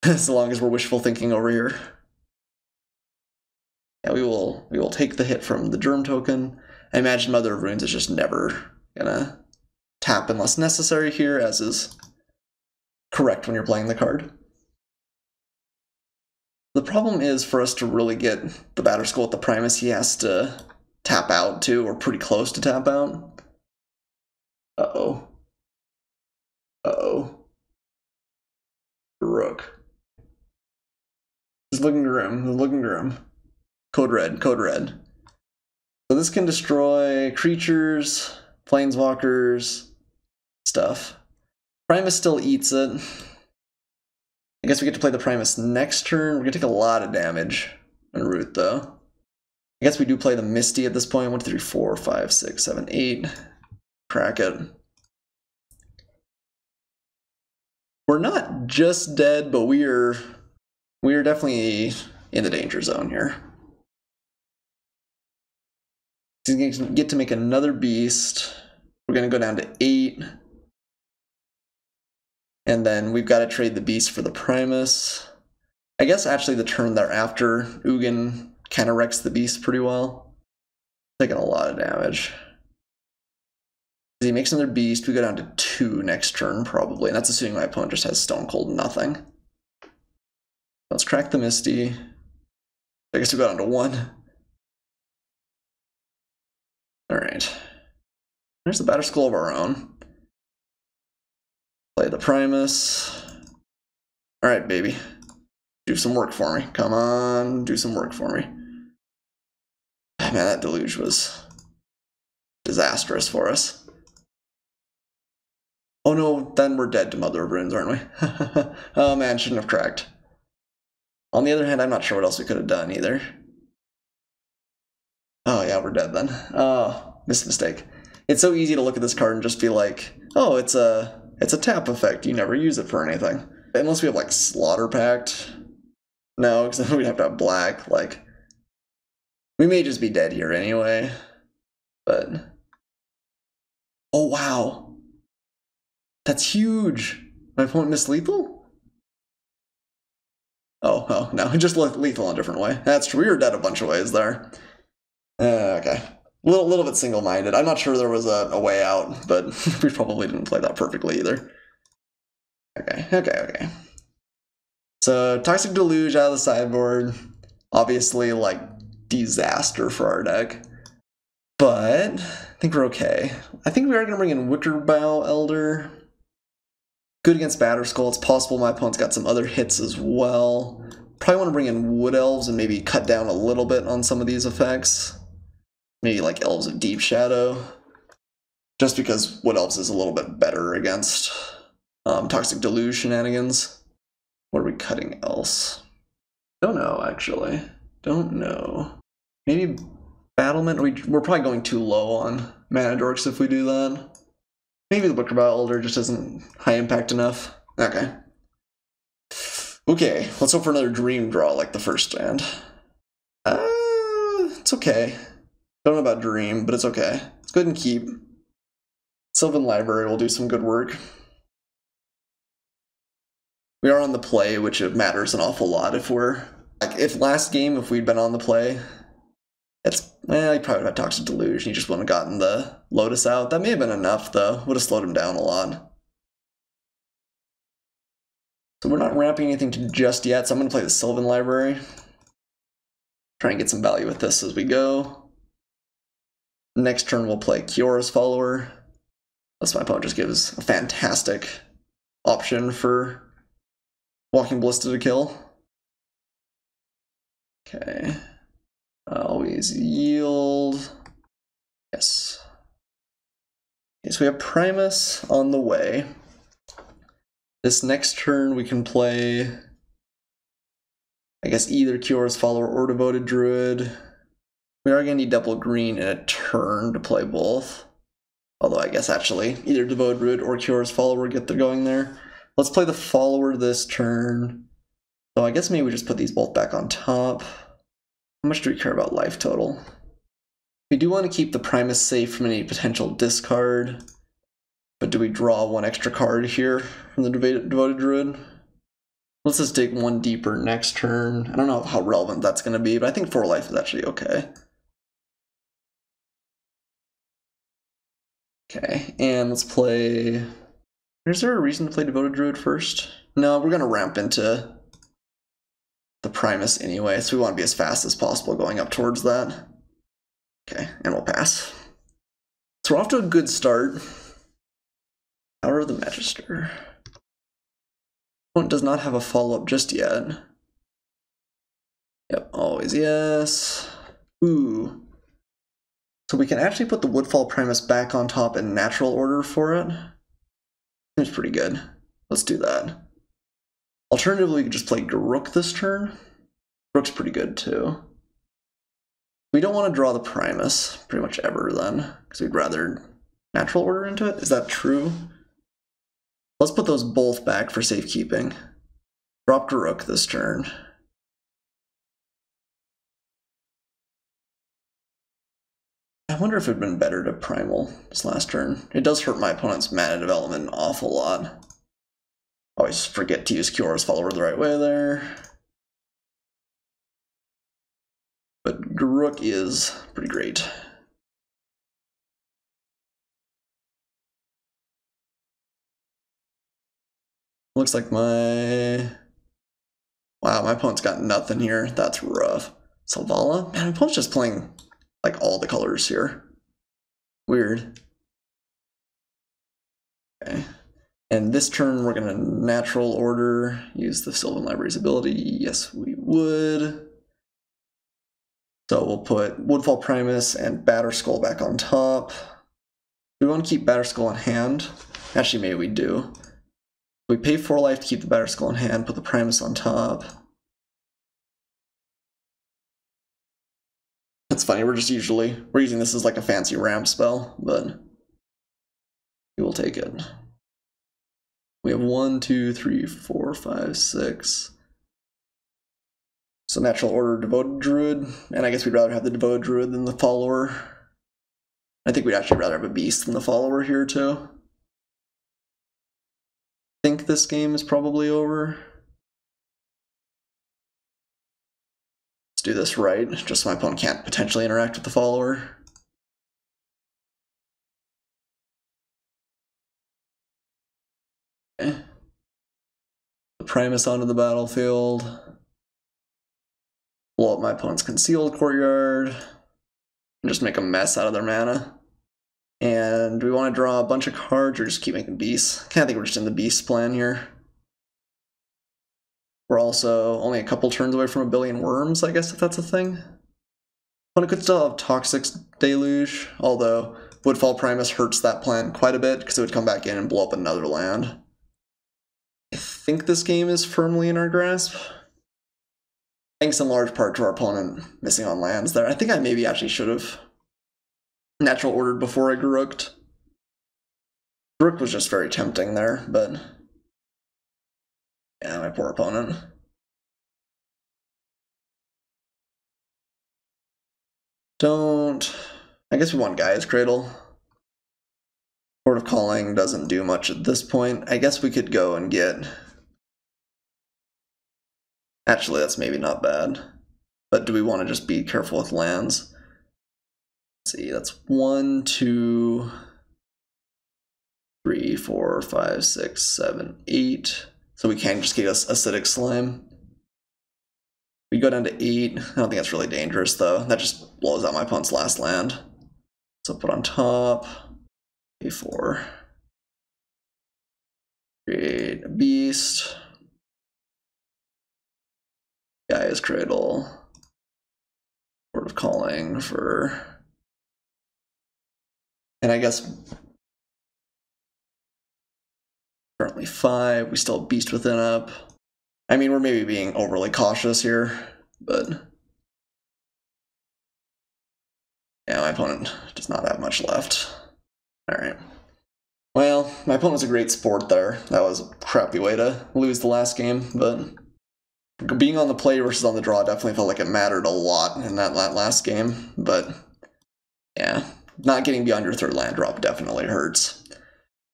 As long as we're wishful thinking over here. Yeah, we will take the hit from the Germ token. I imagine Mother of Runes is just never gonna tap unless necessary here, as is correct when you're playing the card. The problem is, for us to really get the Batterskull with the Primus, he has to tap out too, or pretty close to tap out. Uh-oh. Uh-oh. Rook. It's looking grim, it's looking grim. Code red, code red. So this can destroy creatures, planeswalkers, stuff. Primus still eats it. I guess we get to play the Primus next turn. We're gonna take a lot of damage on root, though. I guess we do play the Misty at this point. 1, 2, 3, 4, 5, 6, 7, 8. Crack it. We're not just dead, but we are definitely in the danger zone here. He's gonna get to make another beast. We're gonna go down to 8. And then we've got to trade the beast for the Primus. I guess actually the turn thereafter, Ugin kind of wrecks the beast pretty well. Taking a lot of damage. He makes another beast, we go down to 2 next turn probably, and that's assuming my opponent just has Stone Cold nothing. Let's crack the Misty. I guess we go down to 1. Alright. There's the Batterskull of our own. Play the Primus. Alright, baby. Do some work for me. Come on, do some work for me. Man, that Deluge was disastrous for us. Oh no, then we're dead to Mother of Runes, aren't we? Oh man, shouldn't have cracked. On the other hand, I'm not sure what else we could have done either. Oh yeah, we're dead then. Oh, missed mistake. It's so easy to look at this card and just be like, oh, it's a tap effect. You never use it for anything. Unless we have like Slaughter Pact. No, because then we'd have to have black. Like, we may just be dead here anyway. But oh wow, that's huge. My opponent missed lethal? Oh no, just lethal in a different way. That's true. We were dead a bunch of ways there. Okay. Little bit single-minded. I'm not sure there was a way out, but we probably didn't play that perfectly either. Okay. So, Toxic Deluge out of the sideboard. Obviously, like, disaster for our deck. But, I think we're okay. I think we are going to bring in Wickerbough Elder. Good against Batterskull. It's possible my opponent's got some other hits as well. Probably want to bring in Wood Elves and maybe cut down a little bit on some of these effects. Maybe like Elves of Deep Shadow. Just because Wood Elves is a little bit better against Toxic Deluge shenanigans. What are we cutting else? Don't know, actually. Don't know. Maybe Battlement? We're probably going too low on Mana Dorks if we do that. Maybe the Wickerbough Elder just isn't high impact enough. Okay. Okay, let's hope for another Dream Draw like the first stand. It's okay. Don't know about Dream, but it's okay. Let's go ahead and keep. Sylvan Library will do some good work. We are on the play, which matters an awful lot if we're... Like, if last game, if we'd been on the play, it's... Well, he probably would have Toxic Deluge, and he just wouldn't have gotten the Lotus out. That may have been enough, though. Would have slowed him down a lot. So we're not ramping anything just yet, so I'm going to play the Sylvan Library. Try and get some value with this as we go. Next turn we'll play Kiora's Follower. Unless my opponent just gives a fantastic option for Walking Ballista to kill. Okay. Always yield. Yes. Okay, so we have Primus on the way. This next turn we can play, I guess, either Kiora's Follower or Devoted Druid. We are going to need double green in a turn to play both. Although I guess actually either Devoted Druid or Kiora's Follower get the going there. Let's play the Follower this turn. So I guess maybe we just put these both back on top. How much do we care about life total? We do want to keep the Primus safe from any potential discard. But do we draw one extra card here from the Devoted Druid? Let's just dig one deeper next turn. I don't know how relevant that's going to be, but I think 4 life is actually okay. Okay, and let's play... Is there a reason to play Devoted Druid first? No, we're going to ramp into the Primus anyway, so we want to be as fast as possible going up towards that. Okay, and we'll pass. So we're off to a good start. Power of the Magister. Opponent does not have a follow-up just yet. Yep, always yes. Ooh. So we can actually put the Woodfall Primus back on top in natural order for it. Seems pretty good. Let's do that. Alternatively, we could just play Garruk this turn. Garruk's pretty good too. We don't want to draw the Primus pretty much ever then, because we'd rather natural order into it. Is that true? Let's put those both back for safekeeping. Drop Garruk this turn. I wonder if it would have been better to Primal this last turn. It does hurt my opponent's mana development an awful lot. Always forget to use Kiora's Follower the right way there. But Garruk is pretty great. Looks like my... Wow, my opponent's got nothing here. That's rough. Selvala? Man, my opponent's just playing like all the colors here. Weird. Okay. And this turn we're gonna natural order, use the Sylvan Library's ability. Yes, we would. So we'll put Woodfall Primus and Batterskull back on top. We want to keep Batterskull in hand. Actually, maybe we do. We pay 4 life to keep the Batter Skull in hand, put the Primus on top. It's funny, we're using this as like a fancy ramp spell, but we will take it. We have 1, 2, 3, 4, 5, 6. So natural order Devoted Druid, and I guess we'd rather have the Devoted Druid than the follower. I think we'd actually rather have a beast than the follower here too. I think this game is probably over. Let's do this right, just so my opponent can't potentially interact with the follower. Okay. The Primus onto the battlefield. Blow up my opponent's concealed courtyard. And just make a mess out of their mana. And do we want to draw a bunch of cards or just keep making beasts? I think we're just in the beast plan here. We're also only a couple turns away from a billion worms, I guess, if that's a thing. Opponent could still have Toxic Deluge, although Woodfall Primus hurts that plan quite a bit because it would come back in and blow up another land. I think this game is firmly in our grasp. Thanks in large part to our opponent missing on lands there. I think I maybe actually should have natural ordered before I Garrooked. Garrook was just very tempting there, but yeah, my poor opponent. I guess we want Gaia's Cradle. Port of Calling doesn't do much at this point. I guess we could go and get... Actually, that's maybe not bad. But do we want to just be careful with lands? Let's see, that's 1, 2, 3, 4, 5, 6, 7, 8. So we can just get us Acidic Slime. We go down to 8. I don't think that's really dangerous, though. That just blows out my opponent's last land. So put on top. A4. Create a beast. Gaia's Cradle. Port of Calling for... And I guess currently 5. We still have Beast Within up. I mean, we're maybe being overly cautious here, but yeah, my opponent does not have much left. Alright. Well, my opponent was a great sport there. That was a crappy way to lose the last game, but being on the play versus on the draw definitely felt like it mattered a lot in that last game, but yeah, not getting beyond your third land drop definitely hurts.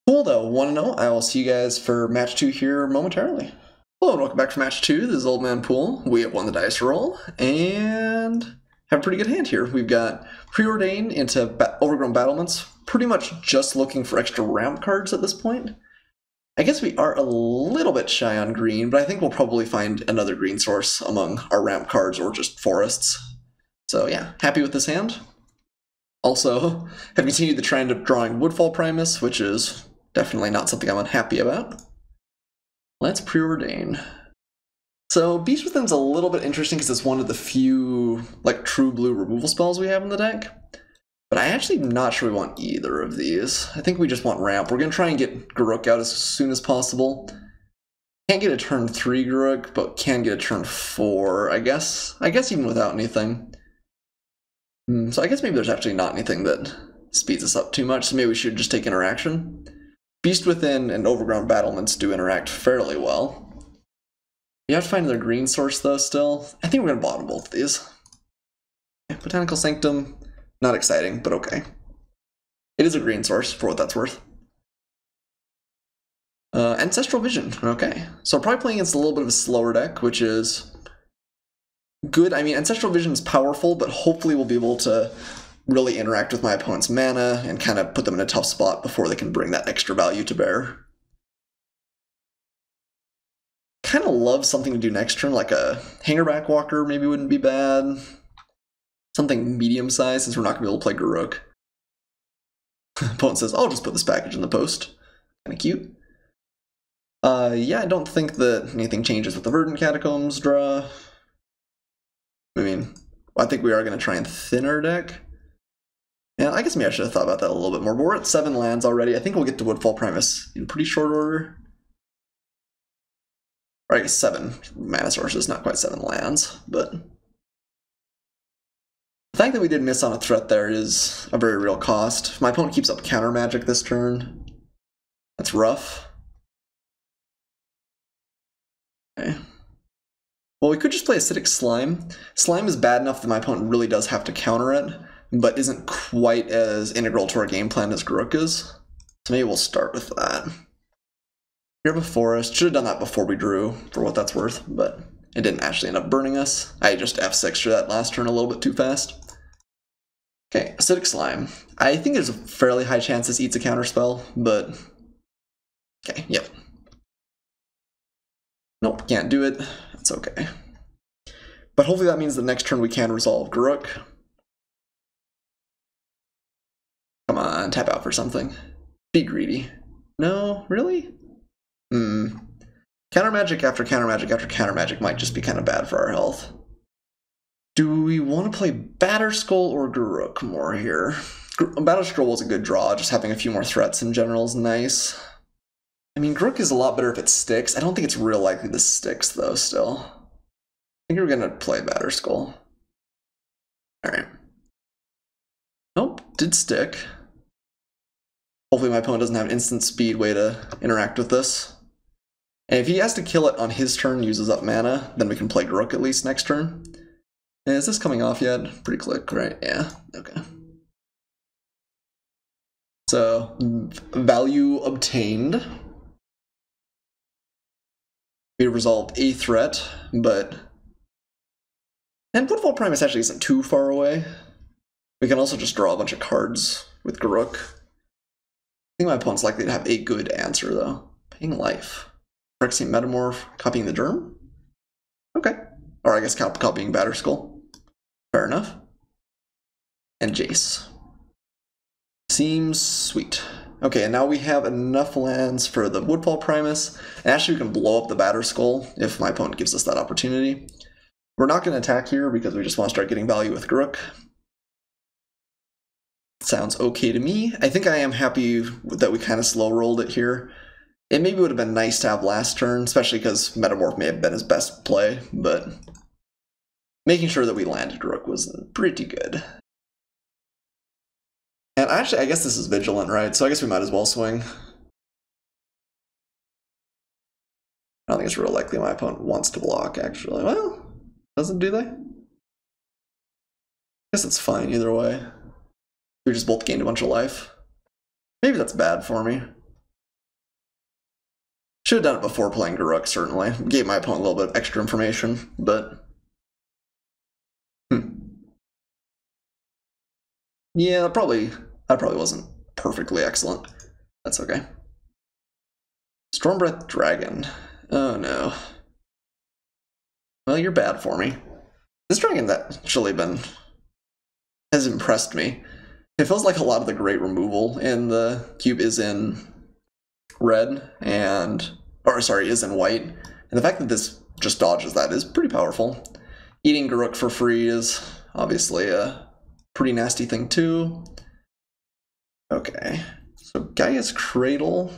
Cool though, 1-0. I will see you guys for match 2 here momentarily. Hello and welcome back to match 2. This is Oldmanpoole. We have won the dice roll and have a pretty good hand here. We've got Preordain into Overgrown Battlements, pretty much just looking for extra ramp cards at this point. I guess we are a little bit shy on green, but I think we'll probably find another green source among our ramp cards or just forests. So yeah, happy with this hand. Also, have continued the trend of drawing Woodfall Primus, which is definitely not something I'm unhappy about. Let's Preordain. So Beast Within's a little bit interesting because it's one of the few like true blue removal spells we have in the deck. But I actually am not sure we want either of these. I think we just want ramp. We're going to try and get Garrook out as soon as possible. Can't get a turn 3 Garrook, but can get a turn 4, I guess. I guess even without anything. So I guess maybe there's actually not anything that speeds us up too much, so maybe we should just take interaction. Beast Within and Overgrown Battlements do interact fairly well. We have to find another green source though still. I think we're going to bottom both of these. Botanical Sanctum, not exciting, but okay. It is a green source for what that's worth. Ancestral Vision, okay. So I'm probably playing against a little bit of a slower deck, which is good. I mean, Ancestral Vision is powerful, but hopefully we'll be able to really interact with my opponent's mana and kind of put them in a tough spot before they can bring that extra value to bear. Kind of love something to do next turn, like a Hangerback Walker maybe wouldn't be bad. Something medium-sized, since we're not going to be able to play Garrook. Opponent says, I'll just put this package in the post. Kind of cute. Yeah, I don't think that anything changes with the Verdant Catacombs draw. I mean, I think we are going to try and thin our deck. Yeah, I guess maybe I should have thought about that a little bit more. But we're at 7 lands already. I think we'll get to Woodfall Primus in pretty short order. Or I guess 7 mana sources, not quite 7 lands, but the fact that we did miss on a threat there is a very real cost. If my opponent keeps up counter magic this turn, that's rough. Okay. Well, we could just play Acidic Slime. Slime is bad enough that my opponent really does have to counter it, but isn't quite as integral to our game plan as Garruk is. So maybe we'll start with that. Here have a Forest. Should have done that before we drew, for what that's worth, but it didn't actually end up burning us. I just F6'd that last turn a little bit too fast. Okay, Acidic Slime. I think there's a fairly high chance this eats a counterspell, but... Okay, yep. Nope, can't do it. That's okay. But hopefully that means the next turn we can resolve Garruk. Come on, tap out for something. Be greedy. No, really? Counter magic after counter magic after counter magic might just be kind of bad for our health. Do we want to play Batterskull or Garruk more here? Batterskull was a good draw, just having a few more threats in general is nice. I mean, Garruk is a lot better if it sticks. I don't think it's real likely this sticks, though, still. I think we're going to play Batterskull. Alright. Nope, did stick. Hopefully my opponent doesn't have an instant speed way to interact with this. And if he has to kill it on his turn, uses up mana, then we can play Garruk at least next turn. Is this coming off yet? Pretty quick, right? Yeah, okay. So, value obtained. We resolved a threat, but... And Woodfall Primus actually isn't too far away. We can also just draw a bunch of cards with Garruk. I think my opponent's likely to have a good answer, though. Paying life. Phyrexian Metamorph, copying the Germ? Okay. Or I guess copying Batterskull. Fair enough. And Jace. Seems sweet. Okay, and now we have enough lands for the Woodfall Primus. And actually we can blow up the Batterskull if my opponent gives us that opportunity. We're not going to attack here because we just want to start getting value with Garruk. Sounds okay to me. I think I am happy that we kind of slow rolled it here. It maybe would have been nice to have last turn, especially because Metamorph may have been his best play, but making sure that we landed Garruk was pretty good. And actually, I guess this is Vigilant, right? So I guess we might as well swing. I don't think it's real likely my opponent wants to block, actually. Well, doesn't, do they? I guess it's fine either way. We just both gained a bunch of life. Maybe that's bad for me. Should have done it before playing Garruk, certainly. Gave my opponent a little bit of extra information, but... Yeah, that probably wasn't perfectly excellent. That's okay. Stormbreath Dragon. Oh no. Well, you're bad for me. This dragon that actually has impressed me. It feels like a lot of the great removal in the cube is in red is in white. And the fact that this just dodges that is pretty powerful. Eating Garruk for free is obviously a pretty nasty thing too. Okay, so Gaia's Cradle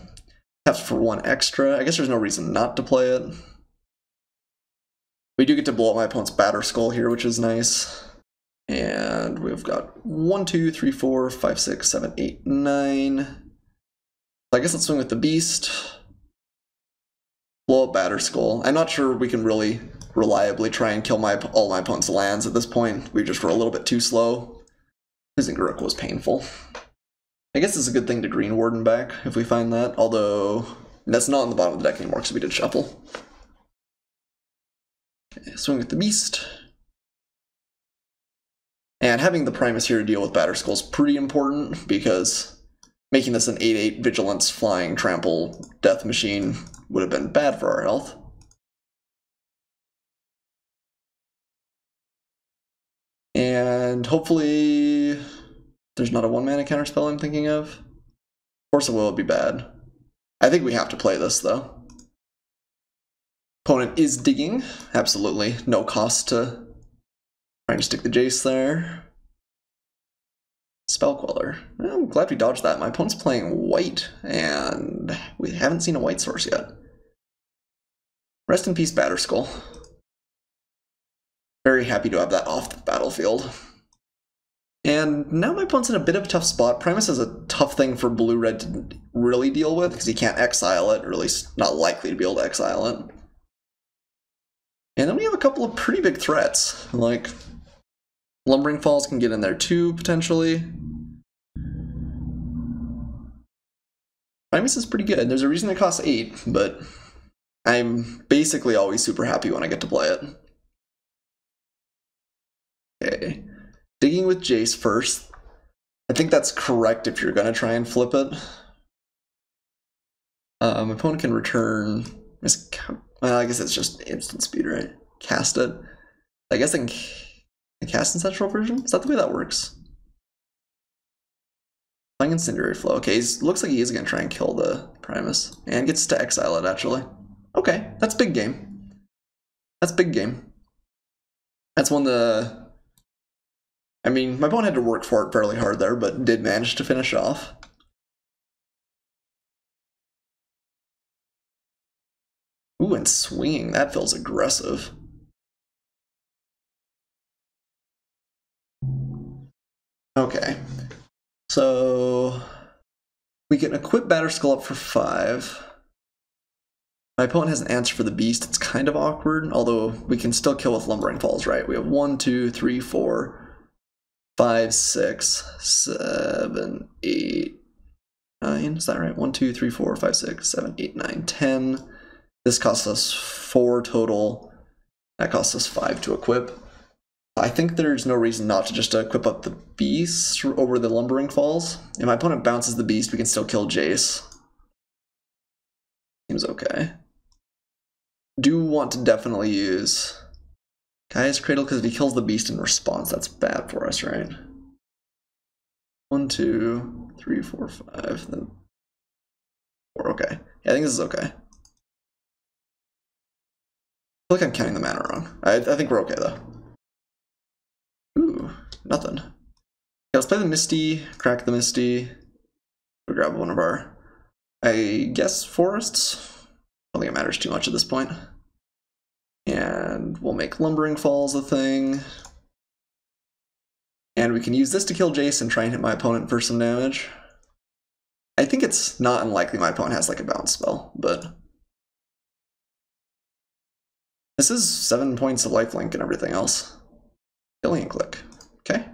taps for 1 extra. I guess there's no reason not to play it. We do get to blow up my opponent's Batterskull here, which is nice. And we've got 1, 2, 3, 4, 5, 6, 7, 8, 9. So I guess let's swing with the Beast. Blow up Batterskull. I'm not sure we can really reliably try and kill all my opponent's lands at this point. We just were a little bit too slow. Losing Garruk was painful. I guess it's a good thing to Green Warden back if we find that, although that's not on the bottom of the deck anymore because we did shuffle. Okay, swing with the Beast. And having the Primus here to deal with Batterskull is pretty important because making this an 8/8 Vigilance Flying Trample Death Machine would have been bad for our health. And hopefully there's not a 1-mana counterspell I'm thinking of. Force of Will would be bad. I think we have to play this though. Opponent is digging. Absolutely no cost to trying to stick the Jace there. Spell Queller. Well, I'm glad we dodged that. My opponent's playing white, and we haven't seen a white source yet. Rest in peace, Batterskull. Very happy to have that off the battlefield. And now my opponent's in a bit of a tough spot. Primus is a tough thing for blue-red to really deal with, because he can't exile it, or at least not likely to be able to exile it. And then we have a couple of pretty big threats, like Lumbering Falls can get in there too, potentially. Primus is pretty good. There's a reason it costs 8, but I'm basically always super happy when I get to play it. Okay. Digging with Jace first. I think that's correct if you're going to try and flip it. My opponent can return... Well, I guess it's just instant speed, right? Cast it. I guess I can cast Ancestral Version? Is that the way that works? Playing Incendiary Flow. Okay, looks like he is going to try and kill the Primus. And gets to exile it, actually. Okay, that's big game. That's big game. That's one the... I mean, my opponent had to work for it fairly hard there, but did manage to finish off. Ooh, and swinging. That feels aggressive. Okay. So we can equip Batterskull up for 5. My opponent has an answer for the beast. It's kind of awkward, although we can still kill with Lumbering Falls, right? We have 1, 2, 3, 4, 5, 6, 7, 8, 9. Is that right? 1, 2, 3, 4, 5, 6, 7, 8, 9, 10. This costs us 4 total. That costs us 5 to equip. I think there's no reason not to just equip up the beast over the Lumbering Falls. If my opponent bounces the beast, we can still kill Jace. Seems okay. Do want to definitely use Gaia's Cradle, because if he kills the beast in response, that's bad for us, right? 1, 2, 3, 4, 5, then 4. Okay. Yeah, I think this is okay. I feel like I'm counting the mana wrong. I think we're okay, though. Ooh, nothing. Yeah, let's play the Misty, crack the Misty. We'll grab one of our, I guess, forests. I don't think it matters too much at this point. And we'll make Lumbering Falls a thing. And we can use this to kill Jace and try and hit my opponent for some damage. I think it's not unlikely my opponent has like a bounce spell, but... This is 7 points of lifelink and everything else. Killing click. Okay.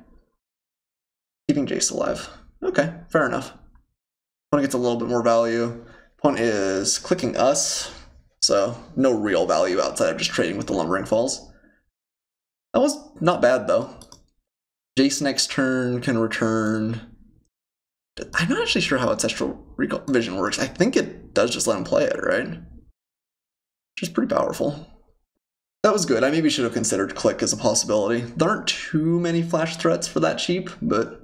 Keeping Jace alive. Okay, fair enough. Opponent gets a little bit more value. Opponent is clicking us, so no real value outside of just trading with the Lumbering Falls. That was not bad, though. Jace next turn can return... I'm not actually sure how Ancestral Vision works. I think it does just let him play it, right? Which is pretty powerful. That was good. I maybe should have considered Click as a possibility. There aren't too many flash threats for that cheap, but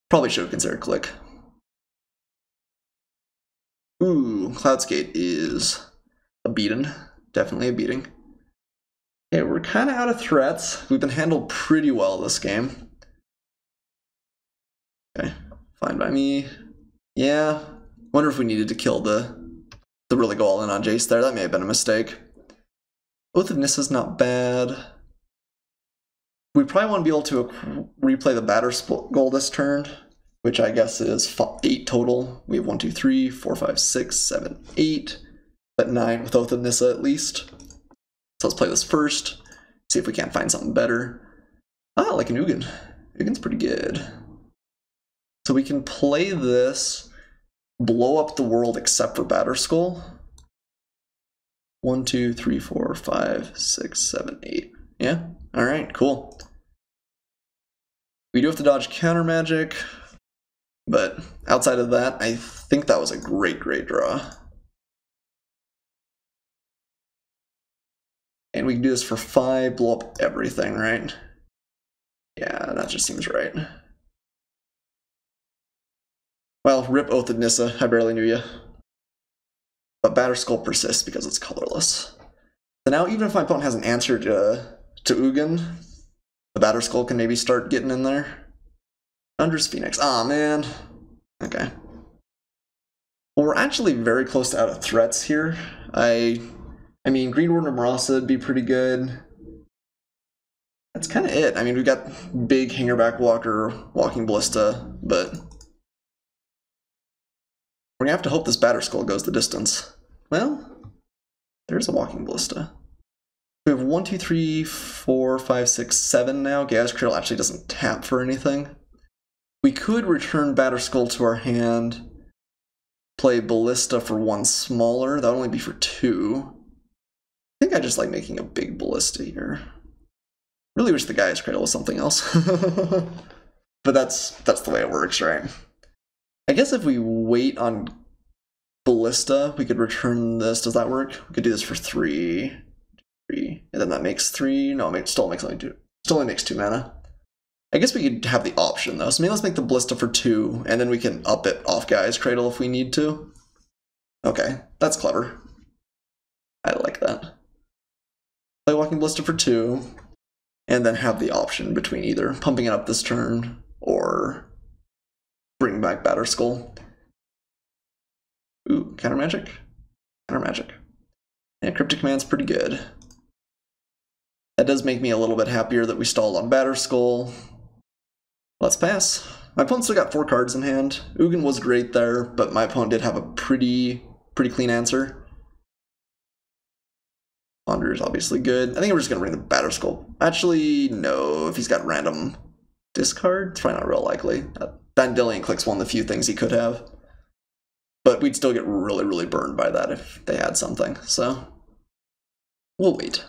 probably should have considered Click. Ooh, Cloudskate is a beating. Definitely a beating. Okay, we're kind of out of threats. We've been handled pretty well this game. Okay, fine by me. Yeah, wonder if we needed to kill to really go all in on Jace there. That may have been a mistake. Oath of Nissa's not bad. We probably want to be able to replay the Batterskull this turn, which I guess is 8 total. We have 1, 2, 3, 4, 5, 6, 7, 8, but 9 with Oath of Nissa at least. So let's play this first, see if we can't find something better. Ah, like an Ugin. Ugin's pretty good. So we can play this, blow up the world except for Batterskull. 1, 2, 3, 4, 5, 6, 7, 8. Yeah? Alright, cool. We do have to dodge counter magic, but outside of that, I think that was a great draw. And we can do this for 5, blow up everything, right? Yeah, that just seems right. Well, rip Oath of Nissa, I barely knew you. But Batterskull persists because it's colorless. So now even if my opponent has an answer to Ugin, the Batterskull can maybe start getting in there. Thunder's Phoenix. Aw, man. Okay. Well, we're actually very close to out of threats here. I mean, Green Warden of Marasa would be pretty good. That's kind of it. I mean, we've got big Hangerback Walker, Walking Ballista, but we're gonna have to hope this Batterskull goes the distance. Well, there's a Walking Ballista. We have 1, 2, 3, 4, 5, 6, 7 now. Gas Cradle actually doesn't tap for anything. We could return Batterskull to our hand, play Ballista for 1 smaller. That would only be for 2. I think I just like making a big Ballista here. Really wish the Gaia's Cradle was something else. But that's the way it works, right? I guess if we wait on Ballista, we could return this. Does that work? We could do this for 3. 3. And then that makes 3. No, it still makes only 2. Still only makes 2 mana. I guess we could have the option though. So maybe let's make the Ballista for 2, and then we can up it off Gaia's Cradle if we need to. Okay, that's clever. I like that. Play Walking Ballista for 2, and then have the option between either pumping it up this turn or bringing back Batterskull. Ooh, counter magic? Counter magic. Yeah, Cryptic Command's pretty good. That does make me a little bit happier that we stalled on Batterskull. Let's pass. My opponent still got 4 cards in hand. Ugin was great there, but my opponent did have a pretty clean answer. Ponder is obviously good. I think we're just going to bring the Batterskull. Actually, no. If he's got random discard, it's probably not real likely. Dandelion Click's one of the few things he could have. But we'd still get really burned by that if they had something. So, we'll wait.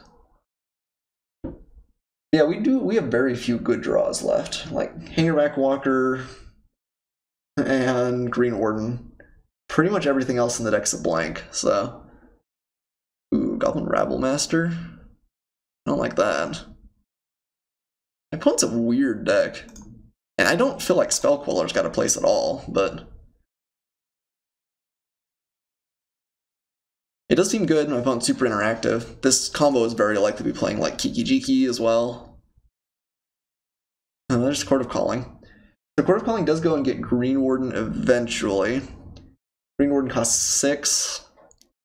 Yeah, we have very few good draws left. Like Hangerback Walker and Green Warden. Pretty much everything else in the deck's a blank, so. Ooh, Goblin Rabble Master. I don't like that. My opponent's a weird deck. And I don't feel like Spellquiller's got a place at all, but it does seem good. My opponent's super interactive. This combo is very likely to be playing like Kiki Jiki as well. There's Court of Calling. The Court of Calling does go and get Green Warden eventually. Green Warden costs 6.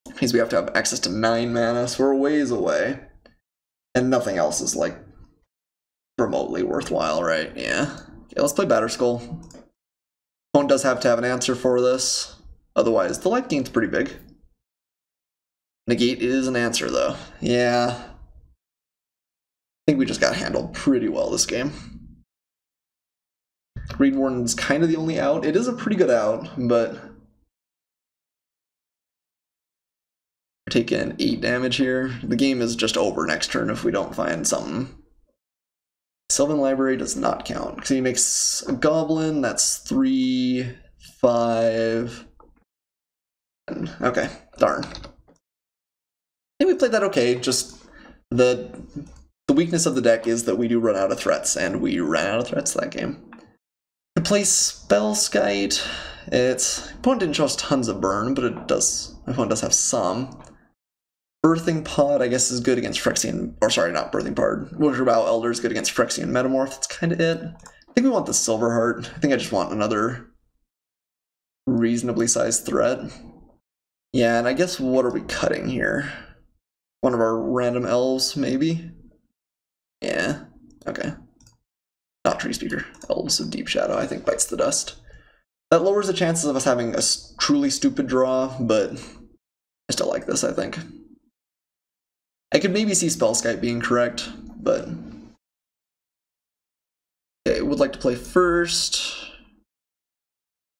It means we have to have access to 9 mana, so we're a ways away. And nothing else is like remotely worthwhile, right? Yeah. Okay, let's play Batterskull. Opponent does have to have an answer for this. Otherwise, the life gain's pretty big. Negate is an answer, though. Yeah. I think we just got handled pretty well this game. Green Warden's kind of the only out. It is a pretty good out, but we're taking 8 damage here. The game is just over next turn if we don't find something. Sylvan Library does not count, because he makes a Goblin, that's 3, 5... Okay, darn. I think we played that okay, just the weakness of the deck is that we do run out of threats, and we ran out of threats that game. To play Spellskite, my opponent didn't show us tons of burn, but my opponent does have some. Birthing Pod, I guess, is good against Phyrexian, or sorry, not Birthing Pod. Witherbow Elder is good against Phyrexian Metamorph, that's kind of it. I think we want the Silverheart. I think I just want another reasonably sized threat. Yeah, and I guess what are we cutting here? One of our random elves, maybe? Yeah, okay. Not Tree Speaker. Elves of Deep Shadow, I think, bites the dust. That lowers the chances of us having a truly stupid draw, but I still like this, I think. I could maybe see Spellskite being correct, but okay, would like to play first.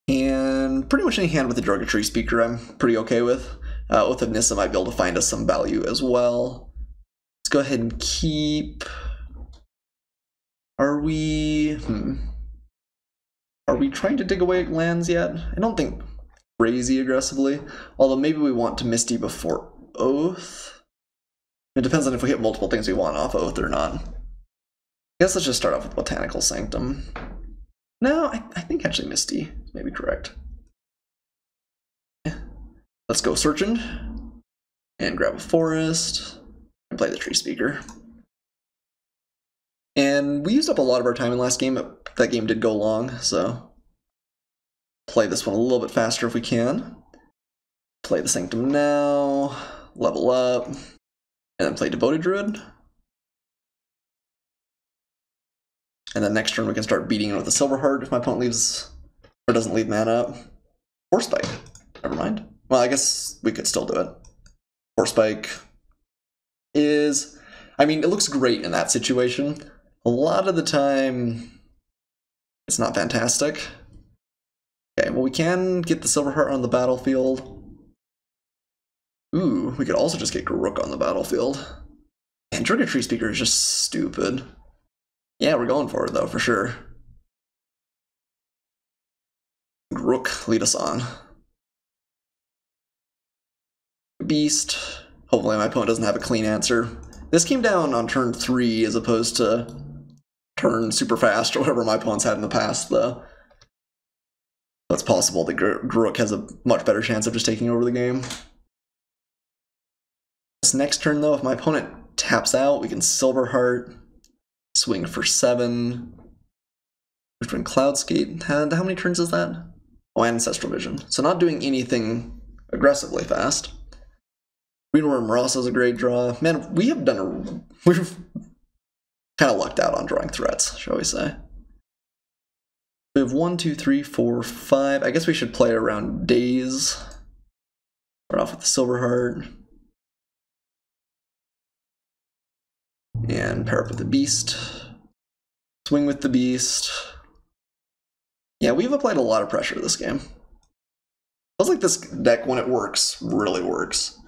And pretty much any hand with a Drugged Speaker I'm pretty okay with. Oath of Nissa might be able to find us some value as well. Let's go ahead and keep... Are we trying to dig away lands yet? I don't think crazy aggressively, although maybe we want to Misty before Oath. It depends on if we hit multiple things we want off Oath or not. I guess let's just start off with Botanical Sanctum. No, I think actually Misty may be correct. Yeah. Let's go Searching and grab a Forest and play the Tree Speaker. And we used up a lot of our time in last game. That game did go long, so play this one a little bit faster if we can. Play the Sanctum now, level up, and then play Devoted Druid. And then next turn we can start beating in with the Silver Heart if my opponent leaves or doesn't leave mana up. Force Spike. Never mind. Well, I guess we could still do it. Force Spike is, I mean, it looks great in that situation. A lot of the time, it's not fantastic. Okay, well, we can get the Silver Heart on the battlefield. Ooh, we could also just get Garruk on the battlefield. And Tree Speaker is just stupid. Yeah, we're going for it, though, for sure. Garruk, lead us on. Beast. Hopefully my opponent doesn't have a clean answer. This came down on turn 3 as opposed to turn super fast or whatever my opponent's had in the past, though. It's possible that Garruk has a much better chance of just taking over the game. This next turn, though, if my opponent taps out, we can Silver Heart, swing for 7. We're doing Cloudscape. And how many turns is that? Oh, Ancestral Vision. So not doing anything aggressively fast. Greenworm Ross is a great draw. Man, we've kind of lucked out on drawing threats, shall we say. We have 1, 2, 3, 4, 5. I guess we should play around Daze. Start off with the Silver Heart. And pair up with the Beast. Swing with the Beast. Yeah, we've applied a lot of pressure this game. Feels like this deck, when it works, really works.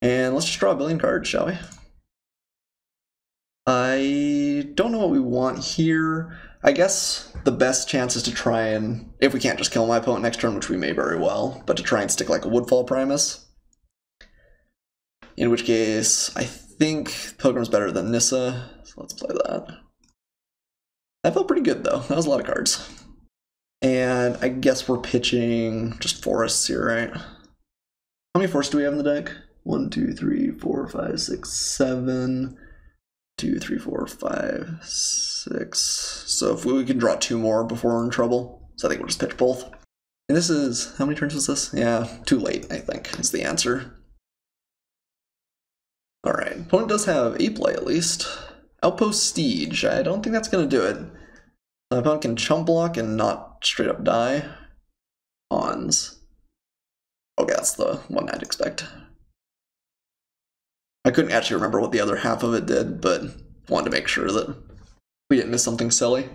And let's just draw a billion cards, shall we? I don't know what we want here. I guess the best chance is to try and, if we can't just kill my opponent next turn, which we may very well, but to try and stick like a Woodfall Primus. In which case, I think Pilgrim's better than Nissa, so let's play that. That felt pretty good, though. That was a lot of cards. And I guess we're pitching just forests here, right? How many forests do we have in the deck? 1, 2, 3, 4, 5, 6, 7. 2, 3, 4, 5, 6. So if we can draw 2 more before we're in trouble. So I think we'll just pitch both. And this is, how many turns was this? Yeah, too late, I think, is the answer. Alright, opponent does have a play at least. Outpost Siege. I don't think that's going to do it. My opponent can chump block and not straight up die. Pawns. Okay, that's the one I'd expect. I couldn't actually remember what the other half of it did, but wanted to make sure that we didn't miss something silly.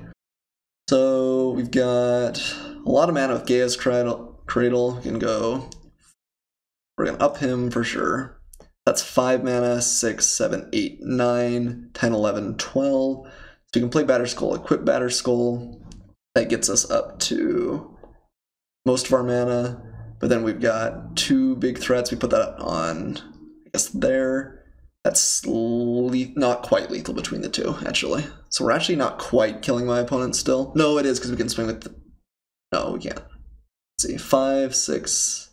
So we've got a lot of mana with Gaia's Cradle. We can go, we're going to up him for sure. That's 5 mana, 6, 7, 8, 9, 10, 11, 12. So we can play Batterskull, equip Batterskull. That gets us up to most of our mana. But then we've got 2 big threats. We put that on, I guess, there. That's not quite lethal between the 2, actually. So we're actually not quite killing my opponent still. No, it is, because we can swing with the... No, we can't. Let's see. 5, 6,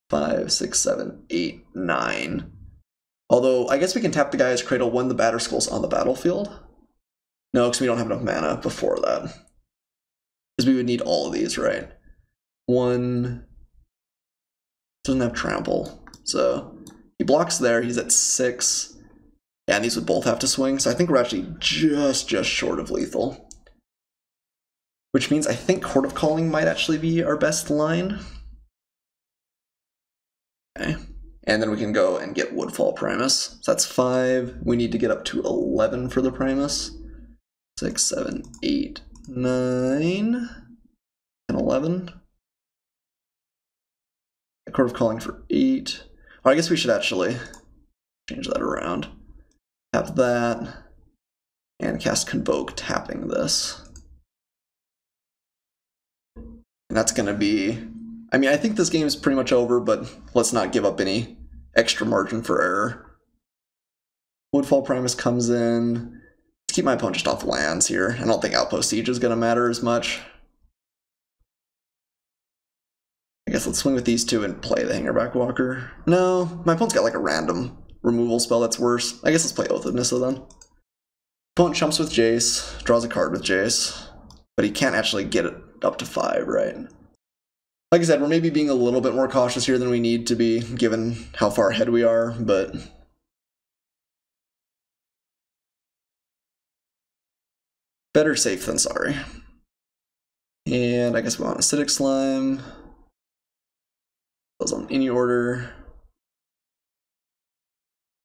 7, 8, 9. Although, I guess we can tap the Gaia's Cradle when the Batterskull's on the battlefield. No, because we don't have enough mana before that. Because we would need all of these, right? 1 doesn't have trample, so he blocks there. He's at 6. Yeah, and these would both have to swing, so I think we're actually just short of lethal. Which means I think Court of Calling might actually be our best line. Okay. And then we can go and get Woodfall Primus. So that's 5. We need to get up to 11 for the Primus. 6, 7, 8, 9, and 11. Court of Calling for 8. Or I guess we should actually change that around. Tap that, and cast Convoke, tapping this. And that's going to be... I mean, I think this game is pretty much over, but let's not give up any extra margin for error. Woodfall Primus comes in. Let's keep my opponent just off lands here. I don't think Outpost Siege is going to matter as much. I guess let's swing with these 2 and play the Hangerback Walker. No, my opponent's got like a random removal spell that's worse. I guess let's play Oath of Nissa then. Opponent jumps with Jace, draws a card with Jace, but he can't actually get it up to 5, right? Like I said, we're maybe being a little bit more cautious here than we need to be, given how far ahead we are, but better safe than sorry. And I guess we want Acidic Slime. Those on any order.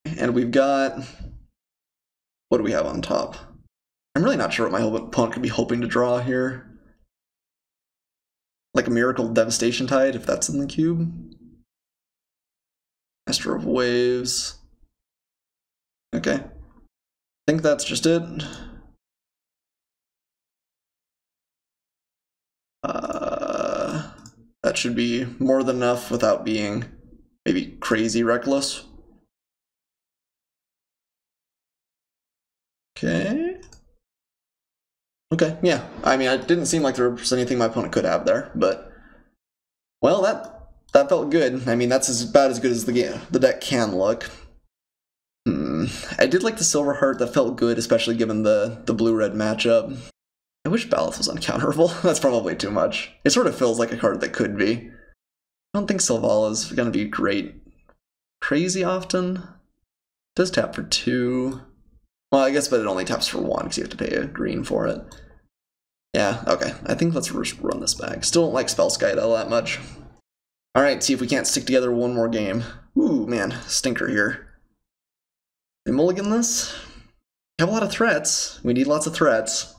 And we've got... what do we have on top? I'm really not sure what my opponent could be hoping to draw here. Like a Miracle Devastation Tide, if that's in the cube. Master of Waves. Okay. I think that's just it. That should be more than enough without being maybe crazy reckless. Okay. Okay, yeah. I mean, it didn't seem like there was anything my opponent could have there, but well, that felt good. I mean, that's about as good as the deck can look. I did like the Silver Heart. That felt good, especially given the blue-red matchup. I wish Baloth was uncounterable. That's probably too much. It sort of feels like a card that could be. I don't think Sylvala's gonna be great crazy often. It does tap for 2. Well, I guess, but it only taps for 1 because you have to pay a green for it. Yeah, okay. I think let's run this back. Still don't like Spellskite all that much. Alright, see if we can't stick together one more game. Ooh, man, stinker here. We mulligan this? We have a lot of threats. We need lots of threats.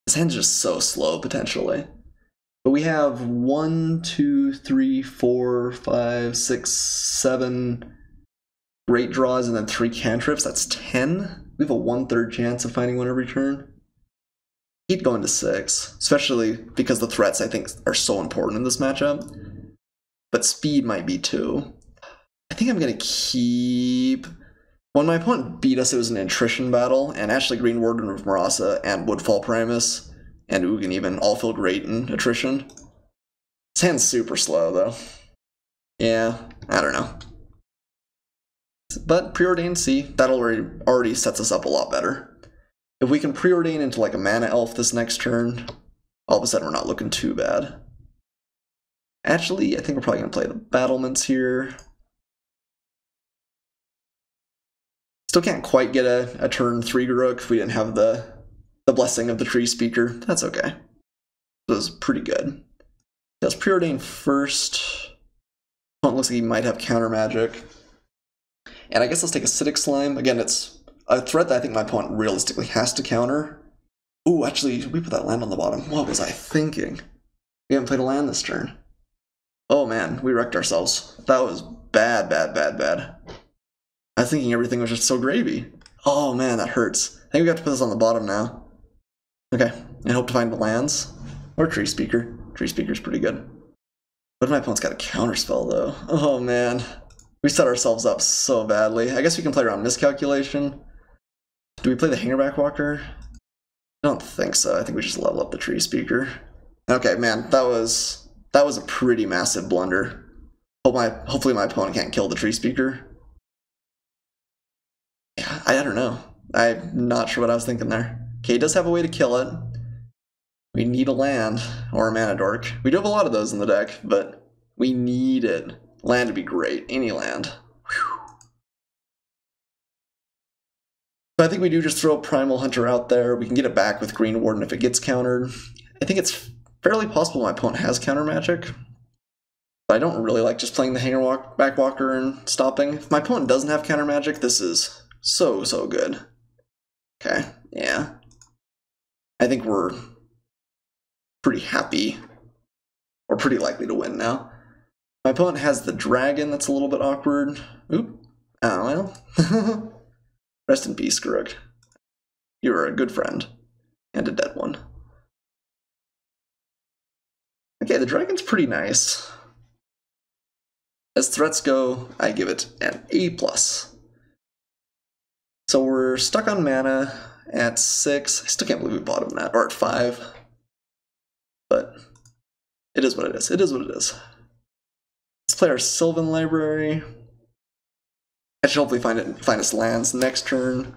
This hand's just so slow, potentially. But we have 1, 2, 3, 4, 5, 6, 7 great draws and then 3 cantrips. That's 10. We have a 1/3 chance of finding one every turn. Keep going to 6, especially because the threats, I think, are so important in this matchup. But speed might be 2. I think I'm going to keep... When my opponent beat us, it was an attrition battle, and actually Green Warden of Marasa and Woodfall Primus and Ugin even all feel great in attrition. This hand's super slow, though. Yeah, I don't know. But Preordain, see, that already sets us up a lot better. If we can Preordain into like a Mana Elf this next turn, all of a sudden we're not looking too bad. Actually, I think we're probably going to play the Battlements here. Still can't quite get a turn 3 Garruk if we didn't have the blessing of the Tree Speaker. That's okay. It was pretty good. Does Preordain first. Opponent looks like he might have counter magic. And I guess let's take Acidic Slime. Again, it's a threat that I think my opponent realistically has to counter. Ooh, actually, we put that land on the bottom. What was I thinking? We haven't played a land this turn. Oh man, we wrecked ourselves. That was bad, bad, bad, bad. I was thinking everything was just so gravy. Oh man, that hurts. I think we have to put this on the bottom now. Okay, and hope to find the lands. Or Tree Speaker. Tree Speaker's pretty good. What if my opponent's got a counter spell though? Oh man. We set ourselves up so badly. I guess we can play around Miscalculation. Do we play the Hangerback Walker? I don't think so. I think we just level up the Tree Speaker. Okay, man, that was a pretty massive blunder. Hopefully my opponent can't kill the Tree Speaker. Yeah, I don't know. I'm not sure what I was thinking there. Okay, he does have a way to kill it. We need a land or a mana dork. We do have a lot of those in the deck, but we need it. Land would be great. Any land. Whew. So I think we do just throw a Primal Hunter out there. We can get it back with Green Warden if it gets countered. I think it's fairly possible my opponent has counter magic. But I don't really like just playing the Hangerback Walker and stopping. If my opponent doesn't have counter magic, this is so, so good. Okay, yeah. I think we're pretty happy, or pretty likely to win now. My opponent has the dragon, that's a little bit awkward. Oop. Oh, well. Rest in peace, Garruk. You are a good friend. And a dead one. Okay, the dragon's pretty nice. As threats go, I give it an A+. So we're stuck on mana at 6. I still can't believe we bottomed that, or at 5. But it is what it is. It is what it is. Let's play our Sylvan Library. I should hopefully find us lands next turn.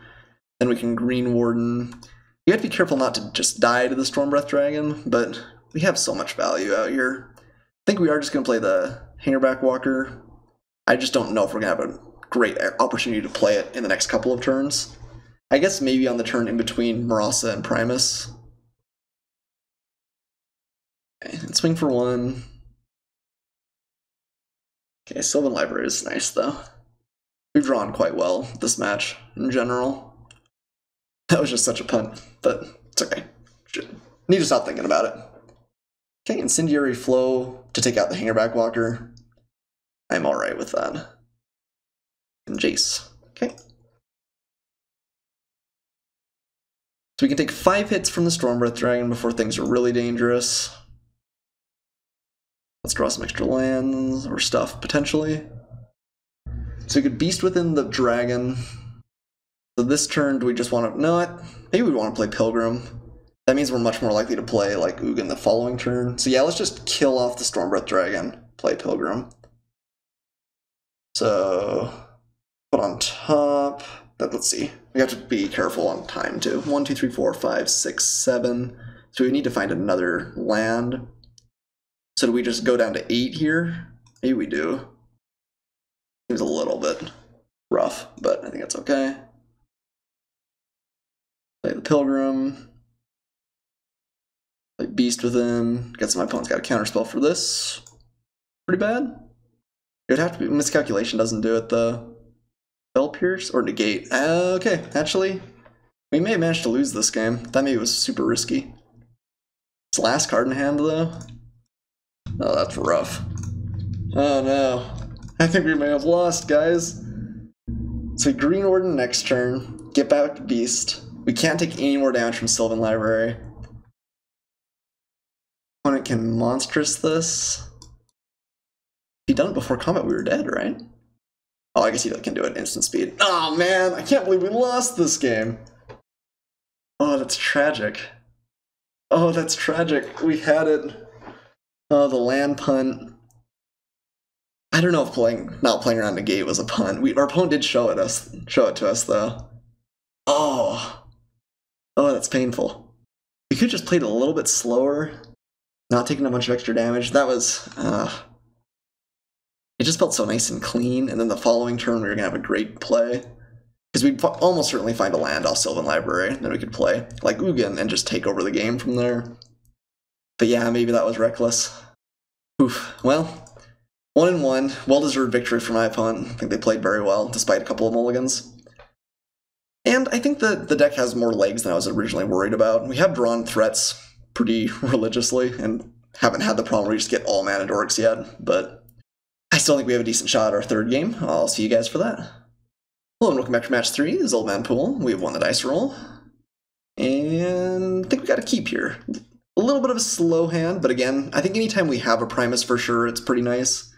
Then we can Green Warden. You have to be careful not to just die to the Stormbreath Dragon, but we have so much value out here. I think we are just going to play the Hangerback Walker. I just don't know if we're going to have a great opportunity to play it in the next couple of turns. I guess maybe on the turn in between Marasa and Primus. Okay, and swing for 1. Okay, Sylvan Library is nice though. We've drawn quite well this match in general. That was just such a punt, but it's okay. Need to stop thinking about it. Okay, Incendiary Flow to take out the Hangerback Walker. I'm alright with that. And Jace. Okay. So we can take 5 hits from the Stormbreath Dragon before things are really dangerous. Let's draw some extra lands or stuff, potentially. So we could Beast Within the Dragon. So this turn, do we just want to... No, maybe we want to play Pilgrim. That means we're much more likely to play, like, Ugin the following turn. So yeah, let's just kill off the Stormbreath Dragon, play Pilgrim. So... put on top... Let's see. We have to be careful on time, too. 1, 2, 3, 4, 5, 6, 7. So we need to find another land. So do we just go down to 8 here? Maybe we do. Seems a little bit rough, but I think it's okay. Play the Pilgrim. Play Beast Within. Guess my opponent's got a counterspell for this. Pretty bad. It would have to be... Miscalculation doesn't do it, though. Spell Pierce or Negate. Okay, actually, we may have managed to lose this game. That maybe was super risky. It's last card in hand, though. Oh, that's rough. Oh no. I think we may have lost, guys. So Green Warden next turn. Get back to Beast. We can't take any more damage from Sylvan Library. Opponent can Monstrous this. If he'd done it before combat, we were dead, right? Oh, I guess he can do it instant speed. Oh man, I can't believe we lost this game. Oh, that's tragic. Oh, that's tragic. We had it. Oh, the land punt. I don't know if not playing around Negate was a punt. Our opponent did show it to us though. Oh, that's painful. We could just played a little bit slower, not taking a bunch of extra damage. That was. It just felt so nice and clean, and then the following turn we were going to have a great play. Because we'd almost certainly find a land off Sylvan Library that we could play, like Ugin, and just take over the game from there. But yeah, maybe that was reckless. Oof. Well, 1-1, well-deserved victory for my opponent. I think they played very well, despite a couple of mulligans. And I think the deck has more legs than I was originally worried about. We have drawn threats pretty religiously, and haven't had the problem where we just get all mana dorks yet, but... I still think we have a decent shot at our third game. I'll see you guys for that. Hello and welcome back to Match 3. This is Oldmanpoole. We have won the dice roll. And I think we got a keep here. A little bit of a slow hand, but again, I think anytime we have a Primus for sure, it's pretty nice.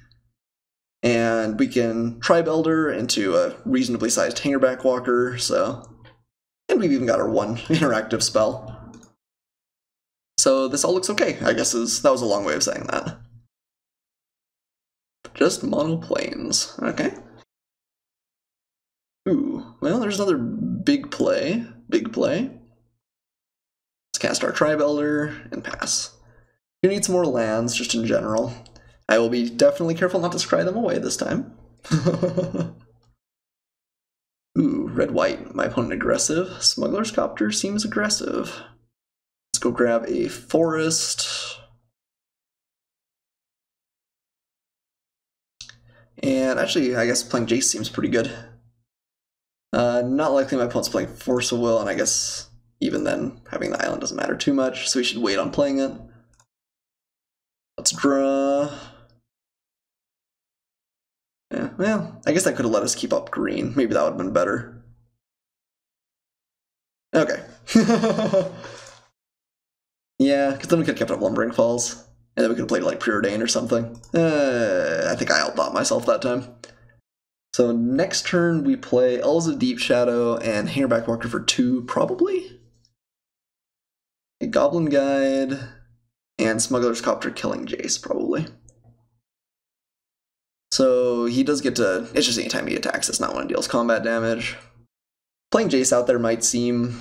And we can Tribe Elder into a reasonably sized Hangerback Walker, so... And we've even got our 1 interactive spell. So this all looks okay, I guess that was a long way of saying that. Just monoplanes. Okay. Ooh, well, there's another big play. Big play. Let's cast our Tribe Elder and pass. You need some more lands, just in general. I will be definitely careful not to scry them away this time. Ooh, red-white. My opponent aggressive. Smuggler's Copter seems aggressive. Let's go grab a forest. And actually, I guess playing Jace seems pretty good. Not likely my opponent's playing Force of Will, and I guess even then, having the island doesn't matter too much, so we should wait on playing it. Let's draw. Yeah, well, I guess that could have let us keep up green. Maybe that would have been better. Okay. Yeah, because then we could have kept up Lumbering Falls. And then we could have played like Preordained or something. I think I outthought myself that time. So next turn we play Elves of Deep Shadow and Hangerback Walker for 2, probably? A Goblin Guide and Smuggler's Copter killing Jace, probably. So he does get to... It's just anytime he attacks, it's not when it deals combat damage. playing Jace out there might seem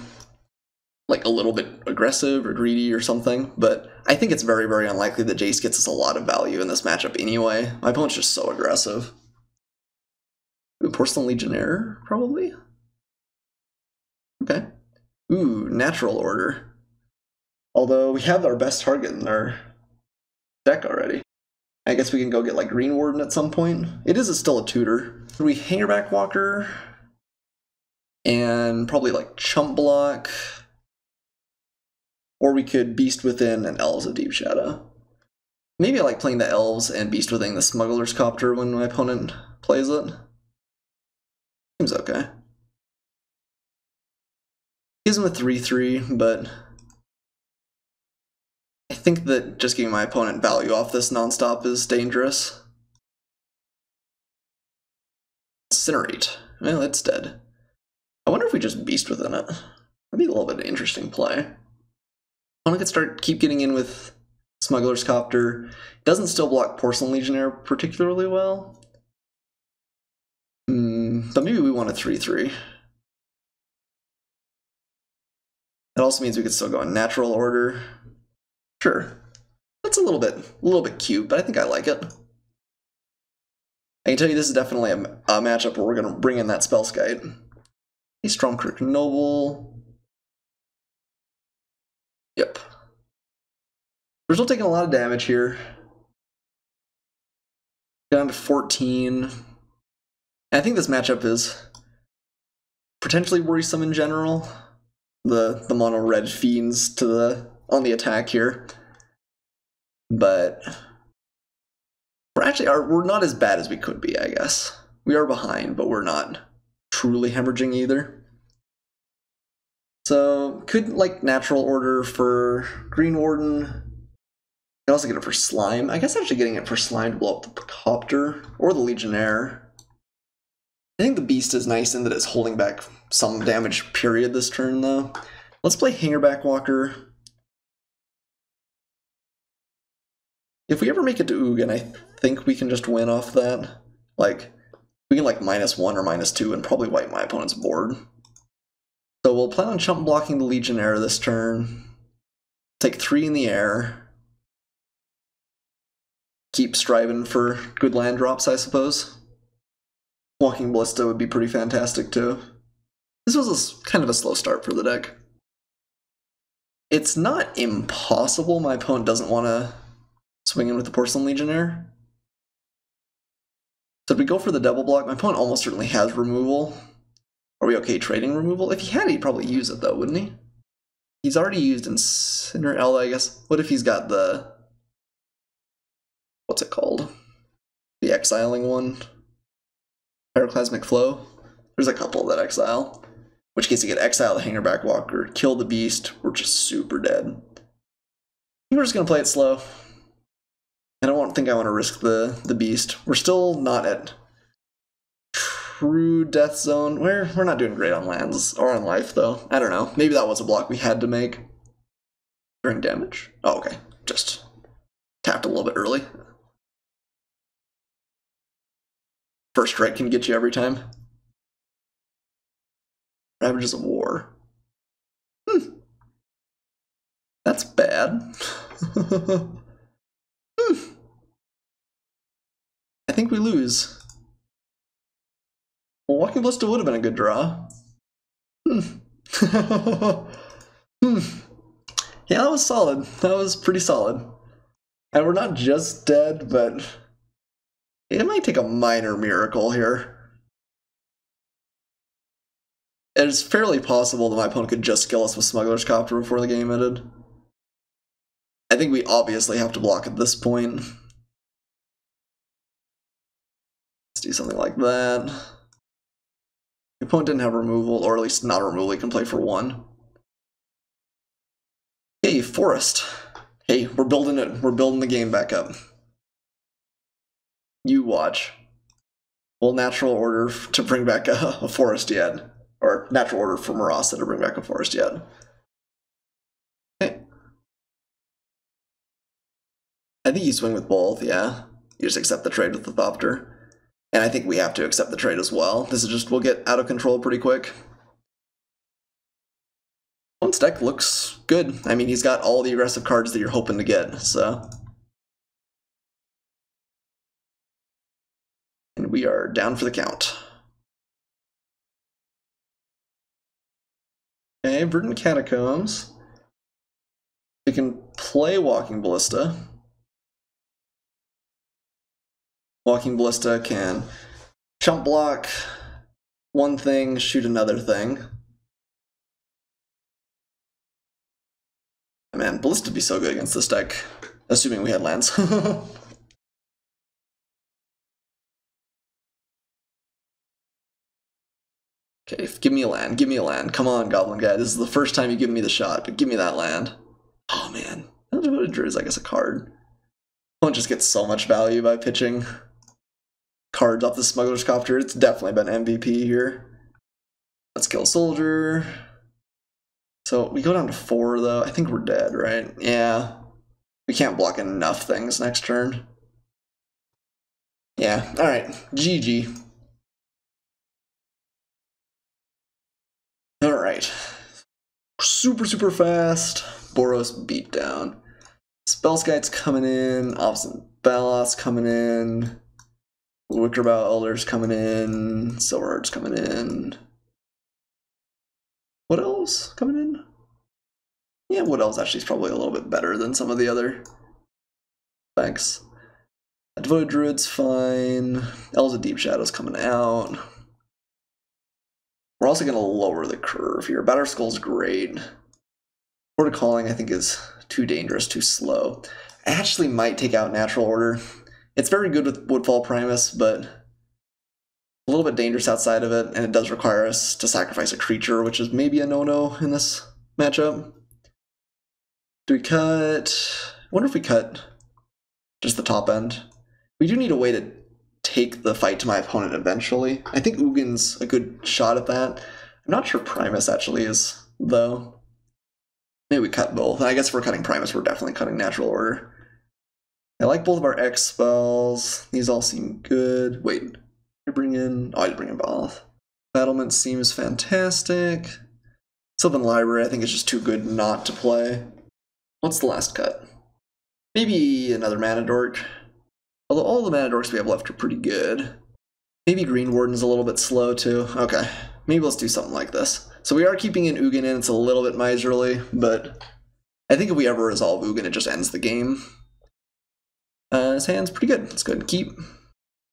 like a little bit aggressive or greedy or something, but I think it's very, very unlikely that Jace gets us a lot of value in this matchup anyway. My opponent's just so aggressive. Ooh, Porcelain Legionnaire, probably? Okay. Ooh, Natural Order. Although we have our best target in our deck already. I guess we can go get like Green Warden at some point. It is still a tutor. We Hangerback Walker and probably like Chump Block. Or we could Beast Within and Elves of Deep Shadow. Maybe I like playing the Elves and Beast Within the Smuggler's Copter when my opponent plays it. Seems okay. Gives him a 3/3, but I think that just giving my opponent value off this nonstop is dangerous. Incinerate. Well, it's dead. I wonder if we just Beast Within it. That'd be a little bit of an interesting play. I could keep getting in with Smuggler's Copter. It doesn't still block Porcelain Legionnaire particularly well. But maybe we want a 3/3. That also means we could still go in Natural Order. Sure. That's a little bit cute, but I think I like it. I can tell you this is definitely a matchup where we're going to bring in that Spellskite. A Stormkirk Noble. Yep. We're still taking a lot of damage here. Down to 14. And I think this matchup is potentially worrisome in general. The mono red fiends on the attack here. But we're not as bad as we could be, I guess. We are behind, but we're not truly hemorrhaging either. So could like Natural Order for Green Warden. I can also get it for Slime. I guess actually getting it for Slime to blow up the Copter or the Legionnaire. I think the Beast is nice in that it's holding back some damage period this turn though. Let's play Hangerback Walker. If we ever make it to Ugin, I think we can just win off that. Like, we can like -1 or -2 and probably wipe my opponent's board. So we'll plan on chump blocking the Legionnaire this turn. Take 3 in the air. Keep striving for good land drops, I suppose. Walking Ballista would be pretty fantastic too. This was kind of a slow start for the deck. It's not impossible my opponent doesn't want to swing in with the Porcelain Legionnaire. So if we go for the double block, my opponent almost certainly has removal. Are we okay trading removal? If he had it, he'd probably use it though, wouldn't he? He's already used Incinerate, I guess. What if he's got the... what's it called? The exiling one? Pyroclasmic Flow? There's a couple that exile. In which case you get exile the Hangerback Walker, kill the Beast, we're just super dead. We're just gonna play it slow. I don't think I want to risk the Beast. We're still not at true death zone. We're not doing great on lands or on life though. I don't know. Maybe that was a block we had to make. During damage? Oh, okay. Just tapped a little bit early. First strike can get you every time. Ravages of War. That's bad. I think we lose. Well, Walking Ballista would have been a good draw. Yeah, that was solid. That was pretty solid. And we're not just dead, but it might take a minor miracle here. It's fairly possible that my opponent could just kill us with Smuggler's Copter before the game ended. I think we obviously have to block at this point. Let's do something like that. The opponent didn't have removal, or at least not a removal, he can play for 1. Hey, Forest. Hey, we're building it. We're building the game back up. You watch. We'll Natural Order to bring back a Forest yet. Or Natural Order for Marasa to bring back a Forest yet. Okay. I think you swing with both, yeah. You just accept the trade with the Thopter. And I think we have to accept the trade as well. This is just, we'll get out of control pretty quick. this deck looks good. I mean, he's got all the aggressive cards that you're hoping to get, so. And we are down for the count. Okay, Verdant Catacombs. We can play Walking Ballista. Walking Ballista can chump block one thing, shoot another thing. Man, Ballista would be so good against this deck, assuming we had lands. Okay, give me a land, give me a land. Come on, Goblin Guy, this is the first time you give me the shot, but give me that land. Oh man, Untitled Chapter is, I guess, a card. Won't just get so much value by pitching cards off the Smuggler's Copter. It's definitely been MVP here. Let's kill a soldier. So we go down to 4 though. I think we're dead, right? Yeah. We can't block enough things next turn. Yeah, alright. GG. Alright. Super fast. Boros Beatdown. Spellskite's coming in. Obstinate Ballast's coming in. Wickerbow Elder's coming in. Silverheart's coming in. What else coming in? Yeah, what else actually is probably a little bit better than some of the other effects. Devoted Druid's fine. Elves of Deep Shadow's coming out. We're also going to lower the curve here. Batterskull's great. Order Calling, I think, is too dangerous, too slow. I actually might take out Natural Order. It's very good with Woodfall Primus, but a little bit dangerous outside of it, and it does require us to sacrifice a creature, which is maybe a no-no in this matchup. Do we cut? I wonder if we cut just the top end. We do need a way to take the fight to my opponent eventually. I think Ugin's a good shot at that. I'm not sure Primus actually is, though. Maybe we cut both. I guess if we're cutting Primus, we're definitely cutting Natural Order. I like both of our X spells. These all seem good. Wait, did I bring in? Oh, I did bring in both. Battlement seems fantastic. Sylvan Library, I think, is just too good not to play. What's the last cut? Maybe another Mana Dork. Although all the Mana Dorks we have left are pretty good. Maybe Green Warden's a little bit slow too. Okay, maybe let's do something like this. So we are keeping in Ugin in, it's a little bit miserly, but I think if we ever resolve Ugin, it just ends the game. His hand's pretty good. Let's go ahead and keep.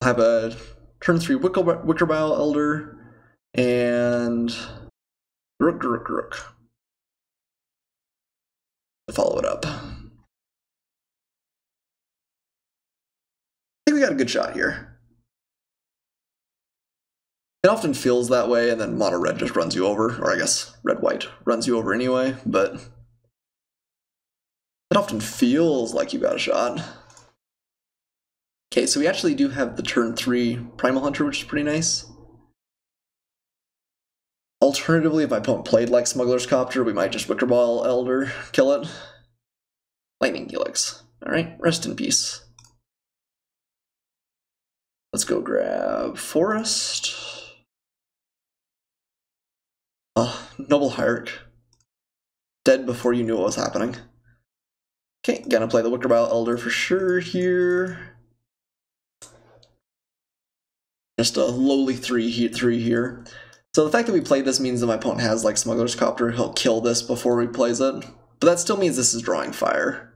I'll have a turn 3 Wickerbow Elder and Rook. To follow it up. I think we got a good shot here. It often feels that way, and then mono red just runs you over, or I guess red white runs you over anyway, but it often feels like you got a shot. Okay, so we actually do have the turn 3 Primal Hunter, which is pretty nice. Alternatively, if my opponent played like Smuggler's Copter, we might just Wickerbow Elder, kill it. Lightning Helix. Alright, rest in peace. Let's go grab Forest. Oh, Noble Hierarch. Dead before you knew what was happening. Okay, gonna play the Wickerbow Elder for sure here. Just a lowly 3 here. So the fact that we played this means that my opponent has like Smuggler's Copter, he'll kill this before he plays it. But that still means this is drawing fire.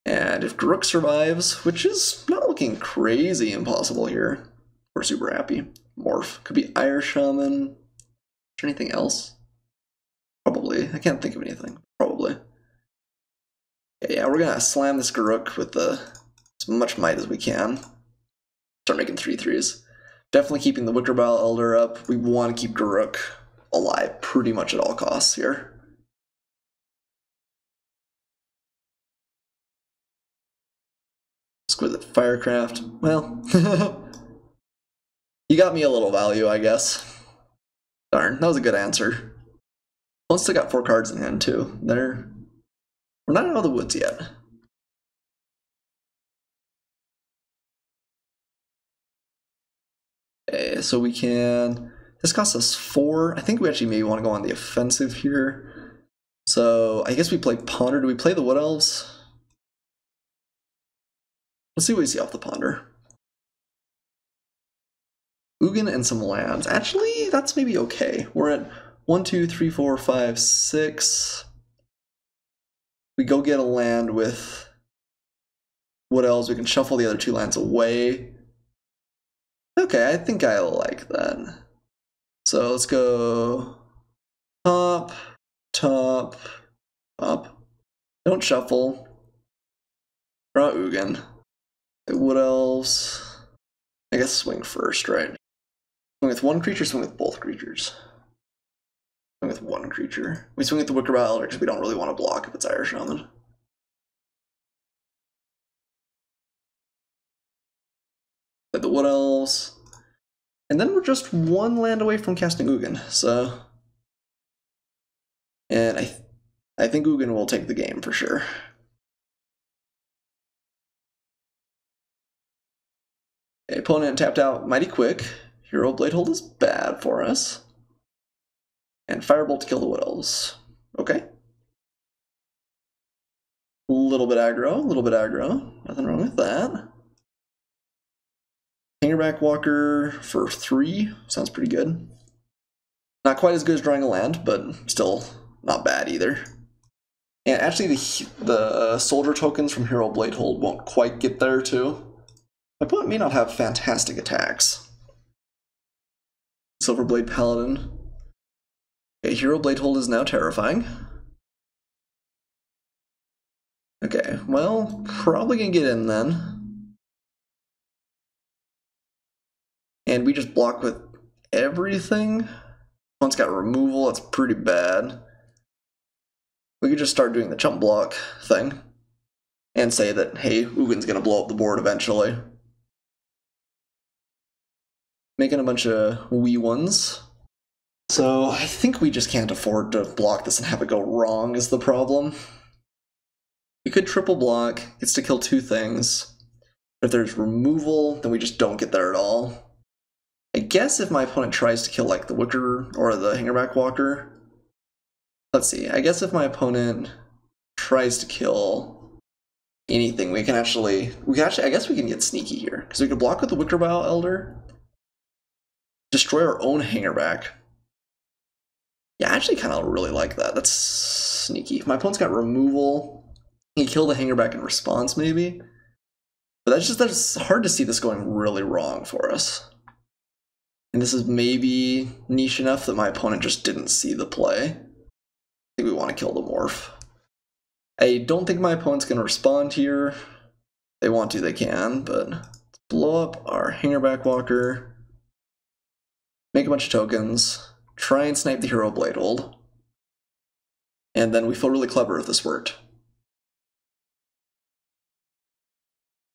And if Garruk survives, which is not looking crazy impossible here, we're super happy. Morph. Could be Ire Shaman. Is there anything else? Probably. I can't think of anything. Probably. Yeah, we're gonna slam this Garruk with as much might as we can. Start making 3/3s. Definitely keeping the Wickerbow Elder up. We want to keep Garruk alive pretty much at all costs here. Exquisite Firecraft. Well, you got me a little value, I guess. Darn, that was a good answer. Well, still got 4 cards in hand too. We're not out of the woods yet. Okay, so we can. This costs us 4. I think we actually maybe want to go on the offensive here. So I guess we play Ponder. Do we play the Wood Elves? Let's see what we see off the Ponder. Ugin and some lands. Actually, that's maybe okay. We're at 1, 2, 3, 4, 5, 6. We go get a land with Wood Elves. We can shuffle the other 2 lands away. Okay, I think I like that. So let's go top, top, up. Don't shuffle. Draw Ugin. Wood Elves. I guess swing first, right? Swing with 1 creature, swing with both creatures. Swing with 1 creature. We swing with the Wickerbow Elder because we don't really want to block if it's Irish Shaman. Play the Wood Elves. And then we're just 1 land away from casting Ugin, so... And I think Ugin will take the game for sure. Okay, opponent tapped out mighty quick. Hero Bladehold is bad for us. And Firebolt to kill the Wood Elves. Okay. A little bit aggro, a little bit aggro. Nothing wrong with that. Hangerback Walker for 3. Sounds pretty good. Not quite as good as drawing a land, but still not bad either. And actually the soldier tokens from Hero Bladehold won't quite get there too. My opponent may not have fantastic attacks. Silverblade Paladin. Okay, Hero Bladehold is now terrifying. Okay, well, probably gonna get in then. And we just block with everything. One's got removal, that's pretty bad. We could just start doing the chump block thing. And say that, hey, Ugin's gonna blow up the board eventually. Making a bunch of wee ones. So I think we just can't afford to block this and have it go wrong is the problem. We could triple block, gets to kill 2 things. If there's removal, then we just don't get there at all. I guess if my opponent tries to kill like the Wicker or the Hangerback Walker. Let's see, I guess if my opponent tries to kill anything, we can actually I guess we can get sneaky here. Because we could block with the Wickerbow Elder. Destroy our own Hangerback. Yeah, I actually kind of really like that. That's sneaky. If my opponent's got removal, he can kill the Hangerback in response, maybe. But that's hard to see this going really wrong for us. And this is maybe niche enough that my opponent just didn't see the play. I think we want to kill the Morph. I don't think my opponent's going to respond here. If they want to, they can, but let's blow up our Hangerback Walker. Make a bunch of tokens. Try and snipe the Hero Bladehold. And then we feel really clever if this worked.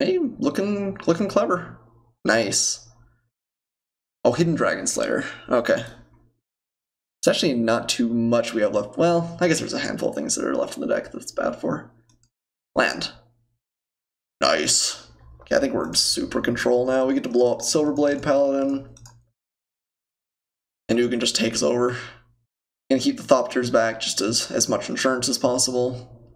Hey, looking clever. Nice. Oh, Hidden Dragon Slayer. Okay. It's actually not too much we have left. Well, I guess there's a handful of things that are left in the deck that's bad for. Land. Nice. Okay, I think we're in super control now. We get to blow up Silverblade Paladin. And Ugin just takes over. Gonna keep the Thopters back just as much insurance as possible.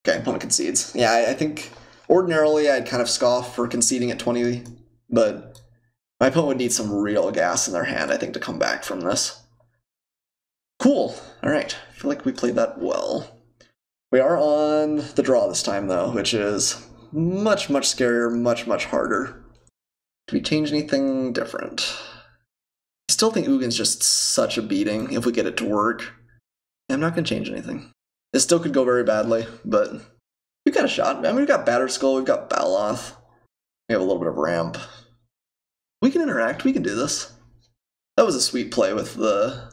Okay, opponent concedes. Yeah, I think ordinarily I'd kind of scoff for conceding at 20, but my opponent would need some real gas in their hand, I think, to come back from this. Cool. Alright, I feel like we played that well. We are on the draw this time, though, which is much, much scarier, much, much harder. Do we change anything different? I still think Ugin's just such a beating if we get it to work. I'm not going to change anything. This still could go very badly, but we've got a shot. I mean, we've got Batterskull, we've got Baloth. We have a little bit of ramp. We can interact, we can do this. That was a sweet play with the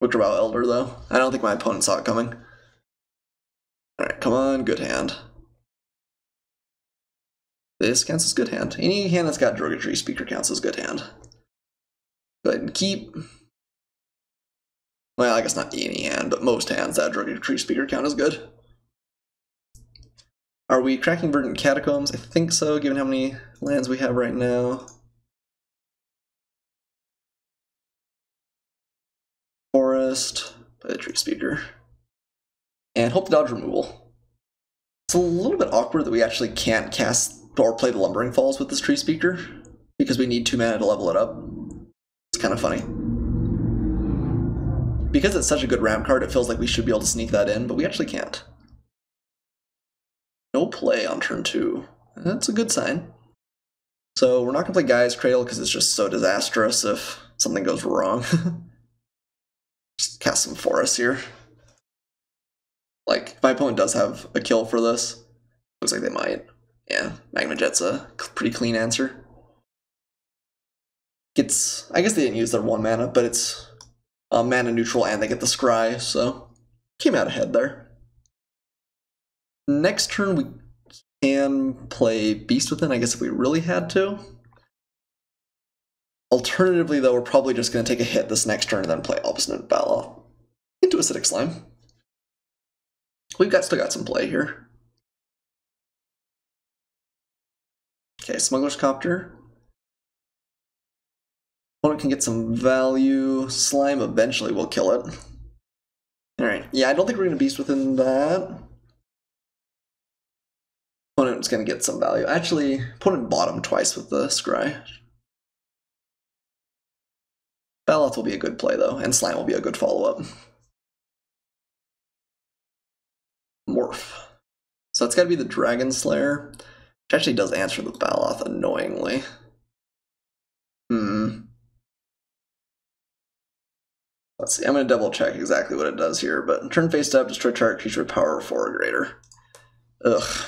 Wickerbow Elder, though. I don't think my opponent saw it coming. Alright, come on, good hand. This counts as good hand. Any hand that's got Drogistry Speaker counts as good hand. Go ahead and keep. Well, I guess not any hand, but most hands that Drogistry Speaker count as good. Are we cracking Verdant Catacombs? I think so, given how many lands we have right now. Forest, Poetry Speaker. and hope to dodge removal. It's a little bit awkward that we actually can't cast or play the Lumbering Falls with this Tree Speaker, because we need 2 mana to level it up. It's kind of funny. Because it's such a good ramp card, it feels like we should be able to sneak that in, but we actually can't. No play on turn 2. That's a good sign. So we're not going to play Gaia's Cradle because it's just so disastrous if something goes wrong. Just cast some forests here. Like, if my opponent does have a kill for this, looks like they might. Yeah, Magma Jet's a pretty clean answer. I guess they didn't use their 1 mana, but it's mana neutral and they get the Scry, so came out ahead there. Next turn we can play Beast Within, I guess if we really had to. Alternatively, though, we're probably just going to take a hit this next turn and then play Obstinate Baloth into Acidic Slime. We've still got some play here. Okay, Smuggler's Copter. Opponent can get some value. Slime eventually will kill it. Alright, yeah, I don't think we're going to Beast Within that. Opponent's going to get some value. Actually, opponent bottom twice with the Scry. Baloth will be a good play, though, and Slime will be a good follow-up. Morph. So that's got to be the Dragon Slayer, which actually does answer the Baloth annoyingly. Let's see, I'm going to double check exactly what it does here, but turn face up, destroy target creature with power 4 or greater. Ugh.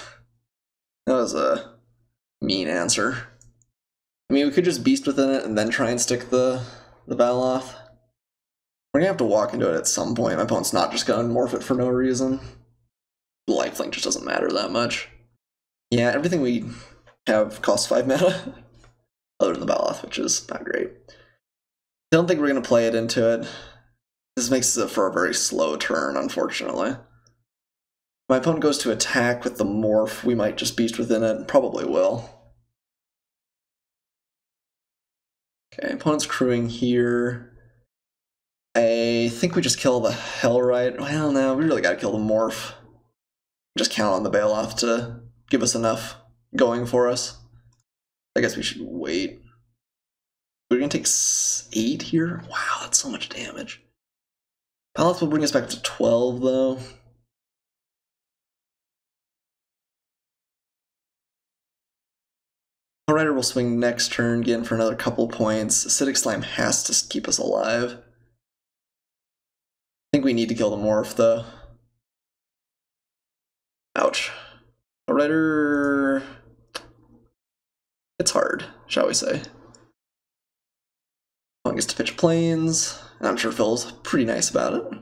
That was a mean answer. I mean, we could just Beast Within it and then try and stick the Baloth. We're going to have to walk into it at some point. My opponent's not just going to morph it for no reason. Lifelink just doesn't matter that much. Yeah, everything we have costs 5 mana, other than the Baloth, which is not great. I don't think we're going to play it into it. This makes it for a very slow turn, unfortunately. If my opponent goes to attack with the morph, we might just Beast Within it. Probably will. Okay, opponent's crewing here. I think we just kill the Hellrite. Well, no, we really gotta kill the morph. Just count on the Baloth to give us enough going for us. I guess we should wait. We're gonna take 8 here? Wow, that's so much damage. Baloth will bring us back to 12, though. Hellrider will swing next turn, get in for another couple points. Acidic Slime has to keep us alive. I think we need to kill the morph, though. Ouch. Hellrider... It's hard, shall we say. One gets to pitch planes, and I'm sure Phil's pretty nice about it.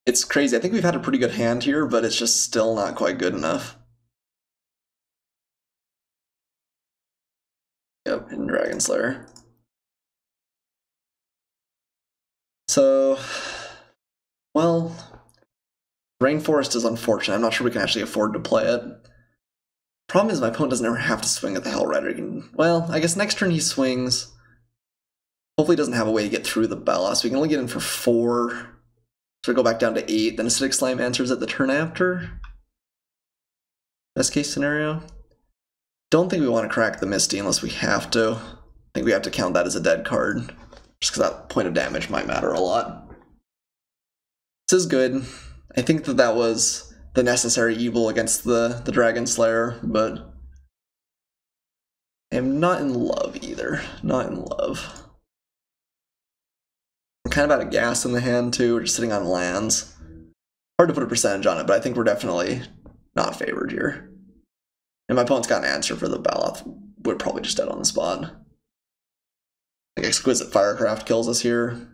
It's crazy. I think we've had a pretty good hand here, but it's just still not quite good enough. Yep, and Dragon Slayer. So, well, Rainforest is unfortunate. I'm not sure we can actually afford to play it. Problem is my opponent doesn't ever have to swing at the Hellrider. Well, I guess next turn he swings. Hopefully he doesn't have a way to get through the Baloth, so we can only get in for 4. So we go back down to 8, then Acidic Slime answers at the turn after. Best case scenario. Don't think we want to crack the Misty unless we have to. I think we have to count that as a dead card, just because that point of damage might matter a lot. This is good. I think that was the necessary evil against the Dragon Slayer, but I am not in love either. Not in love. I'm kind of out of gas in the hand too. We're just sitting on lands. Hard to put a percentage on it, but I think we're definitely not favored here. And my opponent's got an answer for the Baloth. We're probably just dead on the spot. Like Exquisite Firecraft kills us here.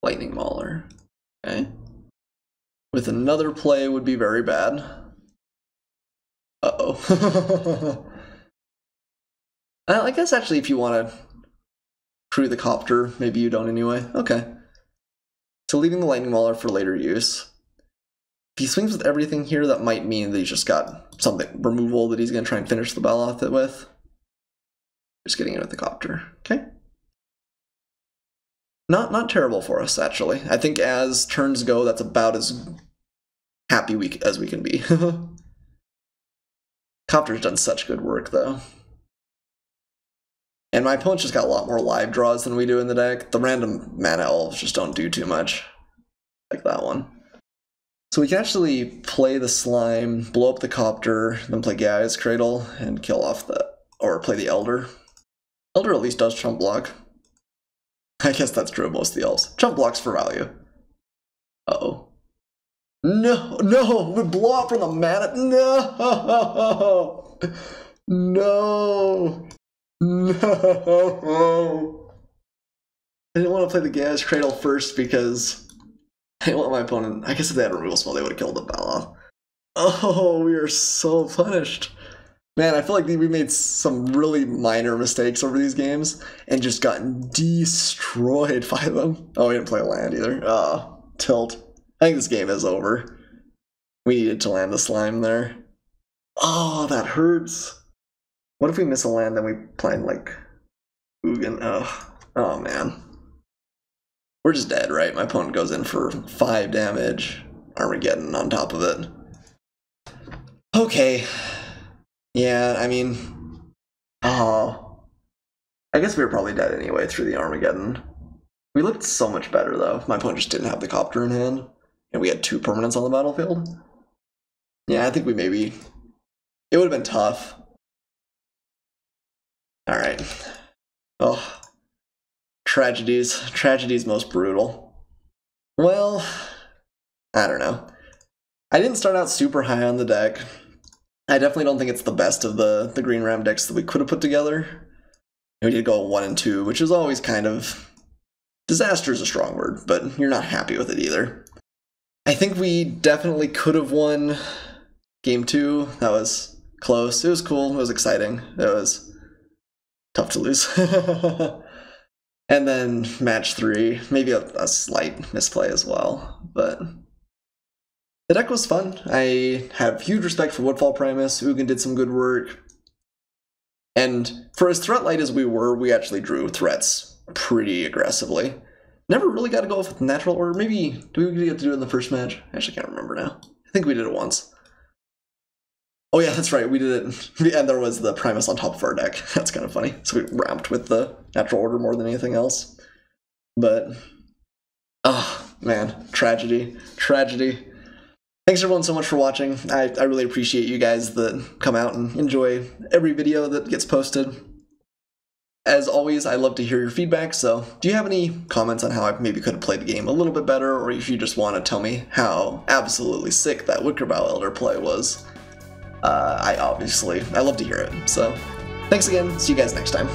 Lightning Mauler. Okay. With another play would be very bad. Uh-oh. I guess actually if you want to crew the Copter, maybe you don't anyway. Okay. So leaving the Lightning Mauler for later use. If he swings with everything here, that might mean that he's just got something removal that he's going to try and finish the Baloth with. Just getting in with the Copter. Okay. Not terrible for us, actually. I think as turns go, that's about as happy as we can be. Copter's done such good work, though. And my opponent's just got a lot more live draws than we do in the deck. The random mana elves just don't do too much. Like that one. So we can actually play the slime, blow up the Copter, then play Gaia's Cradle, and kill off or play the Elder. Elder at least does chump block. I guess that's true of most of the elves. Chump blocks for value. Uh-oh. No! We blow up from the mana. No! No! I didn't want to play the Gaia's Cradle first because I didn't want my opponent. I guess if they had removal spell, they would have killed the Bella. Oh, we are so punished. Man, I feel like we made some really minor mistakes over these games and just gotten destroyed by them. Oh, we didn't play a land either. Tilt. I think this game is over. We needed to land the slime there. Oh, that hurts. What if we miss a land, then we play like Ugin? Oh man. We're just dead, right? My opponent goes in for 5 damage. Armageddon on top of it. Okay. Yeah, I mean... Oh. I guess we were probably dead anyway through the Armageddon. We looked so much better, though. My opponent just didn't have the Copter in hand. And we had 2 permanents on the battlefield. Yeah, I think we maybe... It would have been tough. Alright. Oh. Tragedies. Tragedies most brutal. Well, I don't know. I didn't start out super high on the deck. I definitely don't think it's the best of the Green Ram decks that we could have put together. We did go 1 and 2, which is always kind of... Disaster is a strong word, but you're not happy with it either. I think we definitely could have won Game 2. That was close. It was cool. It was exciting. It was tough to lose. And then match 3, maybe a slight misplay as well, but the deck was fun. I have huge respect for Woodfall Primus. Ugin did some good work. And for as threat light as we were, we actually drew threats pretty aggressively. Never really got to go with natural order. Maybe, do we get to do it in the first match? I actually can't remember now. I think we did it once. Oh yeah, that's right, we did it, and there was the Primus on top of our deck. That's kind of funny. So we ramped with the natural order more than anything else. But, oh man, tragedy. Thanks everyone so much for watching. I really appreciate you guys that come out and enjoy every video that gets posted. As always, I love to hear your feedback, so do you have any comments on how I maybe could have played the game a little bit better, or if you just want to tell me how absolutely sick that Wickerbow Elder play was? I love to hear it. So, thanks again. See you guys next time.